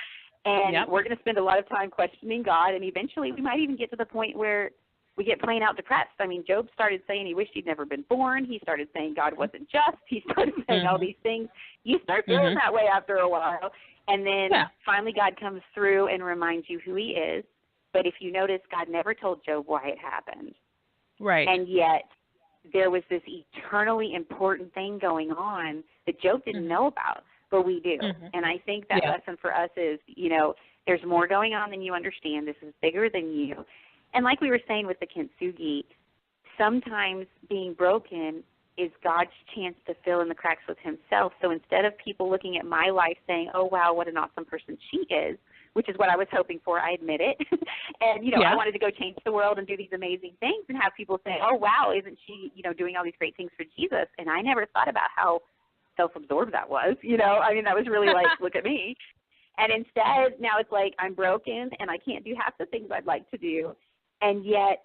And we're going to spend a lot of time questioning God, and eventually we might even get to the point where we get plain out depressed. I mean, Job started saying he wished he'd never been born. He started saying God wasn't just. He started saying all these things. You start feeling that way after a while. And then finally God comes through and reminds you who he is. But if you notice, God never told Job why it happened. Right. And yet there was this eternally important thing going on that Job didn't know about, but we do. And I think that lesson for us is, you know, there's more going on than you understand. This is bigger than you. And like we were saying with the kintsugi, sometimes being broken is God's chance to fill in the cracks with himself. So instead of people looking at my life saying, oh, wow, what an awesome person she is, which is what I was hoping for, I admit it. And, you know, I wanted to go change the world and do these amazing things and have people say, oh, wow, isn't she, you know, doing all these great things for Jesus? And I never thought about how self-absorbed that was, you know. I mean, that was really like, look at me. And instead, now it's like I'm broken and I can't do half the things I'd like to do. And yet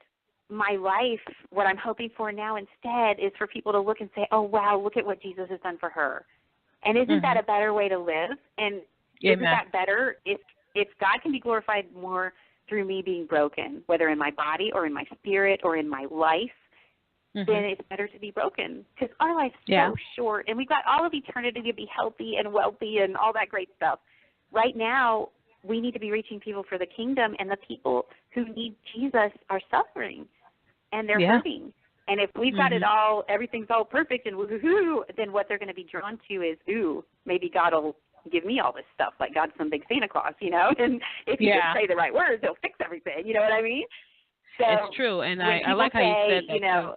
my life, what I'm hoping for now instead is for people to look and say, oh, wow, look at what Jesus has done for her. And isn't that a better way to live? And isn't that better if God can be glorified more through me being broken, whether in my body or in my spirit or in my life, then it's better to be broken, because our life's so short, and we've got all of eternity to be healthy and wealthy and all that great stuff. Right now, we need to be reaching people for the kingdom, and the people who need Jesus are suffering, and they're hurting. And if we've got it all, everything's all perfect and woo-hoo-hoo, then what they're going to be drawn to is, ooh, maybe God will give me all this stuff, like God's some big Santa Claus, you know, and if you just say the right words, he'll fix everything, you know what I mean? So it's true, and I like how you said that. You know,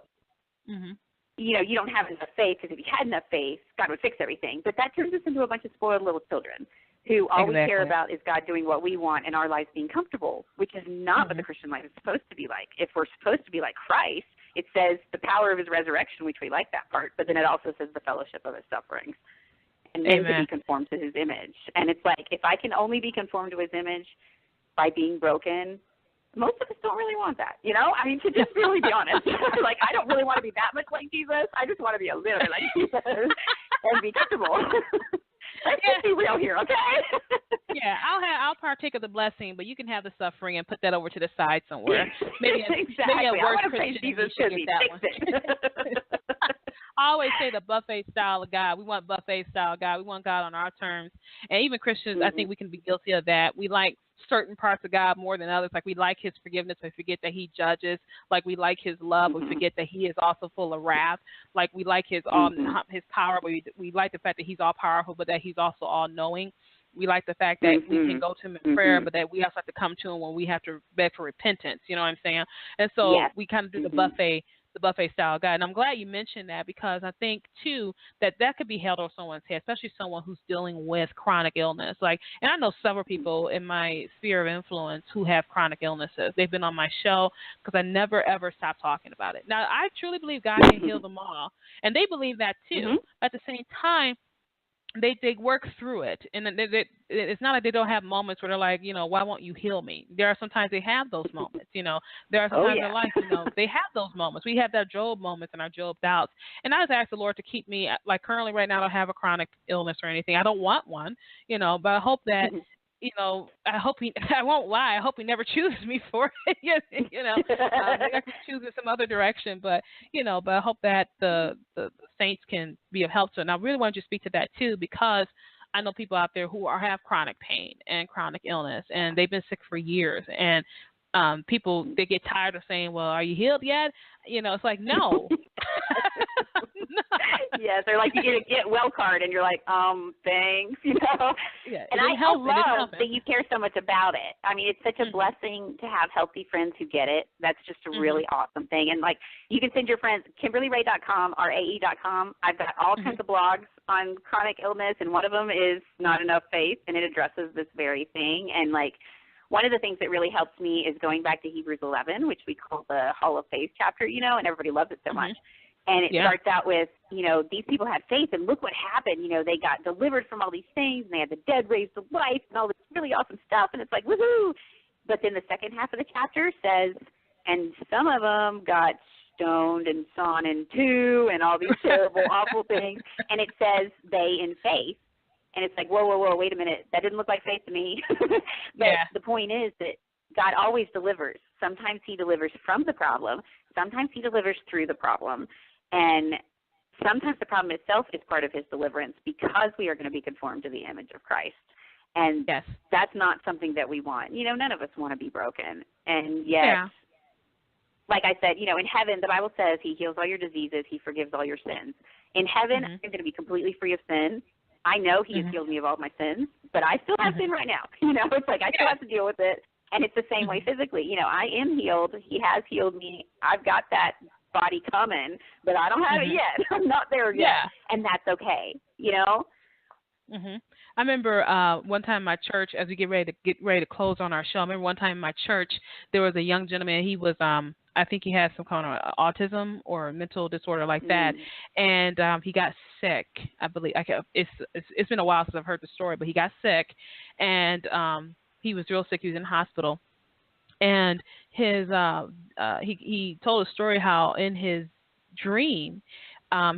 you know, you don't have enough faith, because if you had enough faith, God would fix everything. But that turns us into a bunch of spoiled little children who all we care about is God doing what we want and our lives being comfortable, which is not what the Christian life is supposed to be like. If we're supposed to be like Christ, it says the power of his resurrection, which we like that part, but then it also says the fellowship of his sufferings. And then to be conformed to his image. And it's like, if I can only be conformed to his image by being broken, most of us don't really want that, you know? I mean, to just really be honest. Like, I don't really want to be that much like Jesus. I just want to be a little like Jesus and be comfortable. Let's just be real here, okay? I'll partake of the blessing, but you can have the suffering and put that over to the side somewhere. Maybe exactly. a worse Christian Jesus should get that one. I always say the buffet style of God. We want buffet style God. We want God on our terms. And even Christians, I think we can be guilty of that. We like certain parts of God more than others. Like we like his forgiveness, we forget that he judges. Like we like his love, we forget that he is also full of wrath. Like we like his his power, but we like the fact that he's all powerful, but that he's also all knowing. We like the fact that we can go to him in prayer, but that we also have to come to him when we have to beg for repentance. You know what I'm saying? And so we kind of do the buffet style God. And I'm glad you mentioned that, because I think too that could be held over someone's head, especially someone who's dealing with chronic illness. Like, and I know several people in my sphere of influence who have chronic illnesses. They've been on my show because I never ever stop talking about it. Now, I truly believe God can heal them all, and they believe that too. At the same time, they work through it, and it's not like they don't have moments where they're like, you know, why won't you heal me? There are sometimes they have those moments, you know. There are sometimes in their life, you know, they have those moments. We have that Job moments and our Job doubts. And I just ask the Lord to keep me, like currently right now I don't have a chronic illness or anything. I don't want one, you know, but I hope that I hope I won't lie. I hope he never chooses me for it. Maybe I could choose in some other direction, but I hope that the saints can be of help to. And I really want you to speak to that too, because I know people out there who have chronic pain and chronic illness, and they've been sick for years. And people, they get tired of saying, "Well, are you healed yet?" It's like, no. No. Yes, they're like, you get a get well card, and you're like, thanks, Yeah, and I love that you care so much about it. I mean, it's such a blessing to have healthy friends who get it. That's just a really awesome thing. And like, you can send your friends KimberlyRae.com, RAE.com. I've got all kinds of blogs on chronic illness, and one of them is Not Enough Faith, and it addresses this very thing. And like, one of the things that really helps me is going back to Hebrews 11, which we call the Hall of Faith chapter, and everybody loves it so much. And it starts out with, these people had faith, and look what happened. They got delivered from all these things, and they had the dead raised to life, and all this really awesome stuff. And it's like, woohoo! But then the second half of the chapter says, and some of them got stoned and sawn in two, and all these terrible, awful things. And it says they in faith. And it's like, whoa, wait a minute. That didn't look like faith to me. But the point is that God always delivers. Sometimes he delivers from the problem. Sometimes he delivers through the problem. And sometimes the problem itself is part of his deliverance, because we are going to be conformed to the image of Christ. And that's not something that we want. None of us want to be broken. And yet, like I said, in heaven, the Bible says he heals all your diseases. He forgives all your sins. In heaven, I'm going to be completely free of sin. I know he has healed me of all my sins, but I still have sin right now. It's like I still have to deal with it. And it's the same way physically. I am healed. He has healed me. I've got that body coming, but I don't have it yet. I'm not there yet. And that's okay, I remember one time in my church, as we get ready to close on our show, I remember one time in my church, there was a young gentleman. He was, I think he had some kind of autism or mental disorder like that. And he got sick, I believe. It's been a while since I've heard the story, but he got sick, and he was real sick. He was in hospital. And his he told a story how in his dream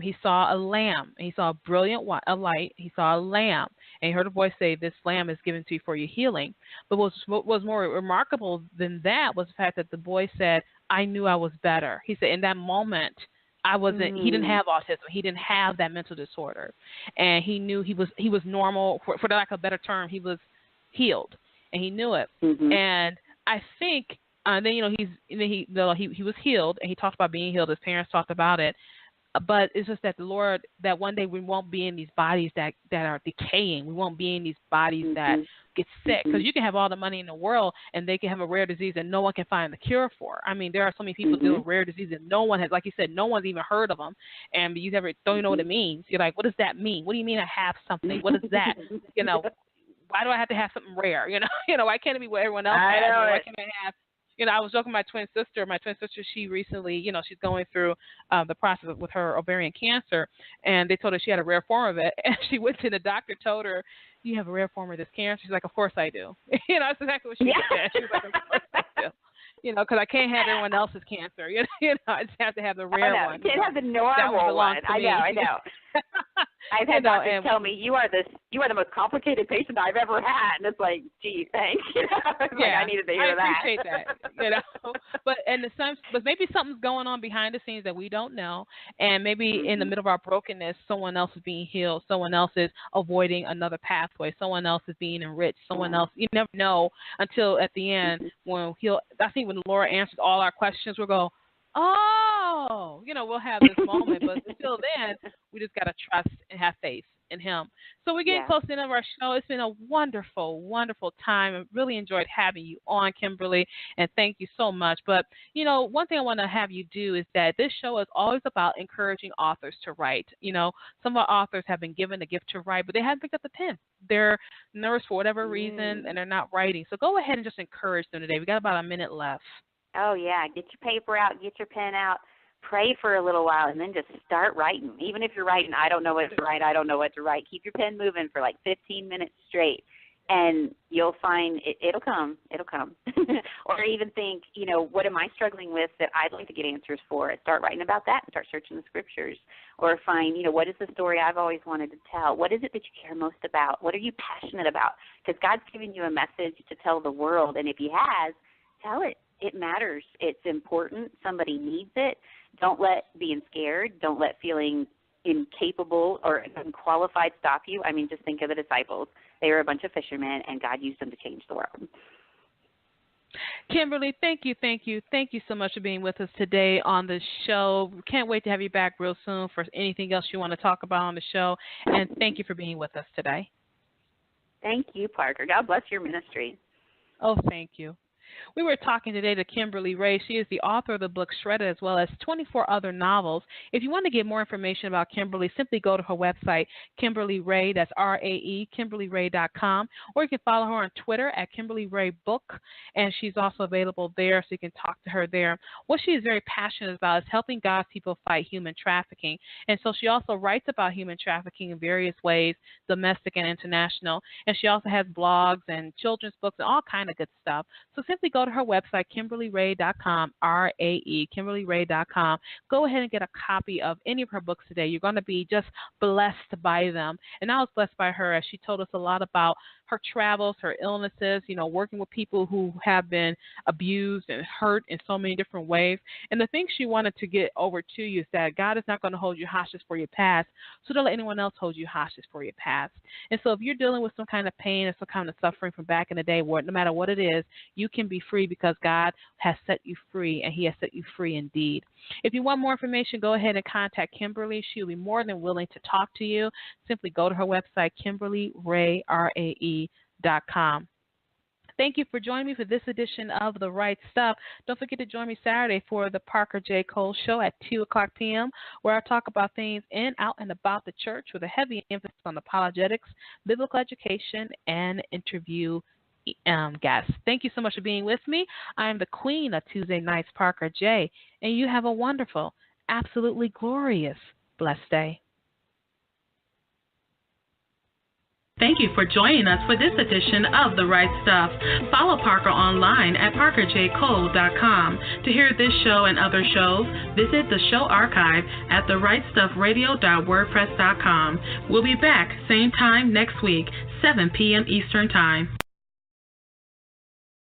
he saw a lamb. He saw a brilliant light. He saw a lamb, and he heard a voice say, "This lamb is given to you for your healing." But what was more remarkable than that was the fact that the boy said, "I knew I was better." He said, in that moment, I wasn't. He didn't have autism. He didn't have that mental disorder, and he knew he was normal. For lack of a better term, he was healed, and he knew it. And I think then he was healed, and he talked about being healed. His parents talked about it, but it's just that the Lord, that one day we won't be in these bodies that are decaying. We won't be in these bodies that get sick, because you can have all the money in the world and they can have a rare disease and no one can find the cure for. I mean, there are so many people dealing with rare disease and no one has, like you said, no one's even heard of them, and you never don't even know what it means. You're like, what does that mean? What do you mean I have something? What is that? Why do I have to have something rare? Why can't it be what everyone else has? Why can't I have? I was joking with my twin sister. My twin sister, she recently, she's going through the process with her ovarian cancer, and they told her she had a rare form of it. And she went to the doctor, told her, "You have a rare form of this cancer?" She's like, "Of course I do." That's exactly what she said. She was like, "Of course I do." Because I can't have everyone else's cancer. I just have to have the rare one. You can't have the normal one. I know. I've had doctors tell me, you are the most complicated patient I've ever had, and it's like, gee, thanks. I needed to hear that. I appreciate that. But maybe something's going on behind the scenes that we don't know, and maybe in the middle of our brokenness, someone else is being healed, someone else is avoiding another pathway, someone else is being enriched, someone else. You never know until at the end when I think when the Lord answers all our questions, we'll go, oh, we'll have this moment. But until then, we just got to trust and have faith in him. So we're getting close to the end of our show. It's been a wonderful, wonderful time. I really enjoyed having you on, Kimberly, and thank you so much. But, one thing I want to have you do is that this show is always about encouraging authors to write. Some of our authors have been given the gift to write, but they haven't picked up the pen. They're nervous for whatever reason, and they're not writing. So go ahead and just encourage them today. We got about a minute left. Oh, yeah. Get your paper out. Get your pen out. Pray for a little while, and then just start writing. Even if you're writing, I don't know what to write, keep your pen moving for like 15 minutes straight, And you'll find it'll come. Or even think, what am I struggling with that I'd like to get answers for? Start writing about that and start searching the scriptures. Or find, what is the story I've always wanted to tell? What is it that you care most about? What are you passionate about? Because God's given you a message to tell the world, and if he has, tell it. It matters. It's important. Somebody needs it. Don't let being scared, don't let feeling incapable or unqualified stop you. I mean, just think of the disciples. They were a bunch of fishermen, and God used them to change the world. Kimberly, thank you so much for being with us today on the show. Can't wait to have you back real soon for anything else you want to talk about on the show. And thank you for being with us today. Thank you, Parker. God bless your ministry. Oh, thank you. We were talking today to Kimberly Ray. She is the author of the book Shredded, as well as 24 other novels. If you want to get more information about Kimberly, simply go to her website, Kimberly Ray, that's R-A-E, KimberlyRay.com, or you can follow her on Twitter at Kimberly Ray Book, and she's also available there, so you can talk to her there. What she is very passionate about is helping God's people fight human trafficking, and so she also writes about human trafficking in various ways, domestic and international, and she also has blogs and children's books and all kind of good stuff. So simply go to her website, KimberlyRay.com, R-A-E, KimberlyRay.com. Go ahead and get a copy of any of her books today. You're going to be just blessed by them. And I was blessed by her as she told us a lot about her travels, her illnesses, working with people who have been abused and hurt in so many different ways. And the thing she wanted to get over to you is that God is not going to hold you hostage for your past, so don't let anyone else hold you hostage for your past. And so if you're dealing with some kind of pain or some kind of suffering from back in the day, no matter what it is, you can be free because God has set you free, and he has set you free indeed. If you want more information, go ahead and contact Kimberly. She'll be more than willing to talk to you. Simply go to her website, KimberlyRay.com. Thank you for joining me for this edition of The Right Stuff. Don't forget to join me Saturday for the Parker J. Cole Show at 2 o'clock p.m., where I talk about things in, out, and about the church with a heavy emphasis on apologetics, biblical education, and interview guests. Thank you so much for being with me. I am the queen of Tuesday nights, Parker J., and you have a wonderful, absolutely glorious, blessed day. Thank you for joining us for this edition of The Right Stuff. Follow Parker online at parkerjcole.com. To hear this show and other shows, visit the show archive at therightstuffradio.wordpress.com. We'll be back same time next week, 7 p.m. Eastern Time.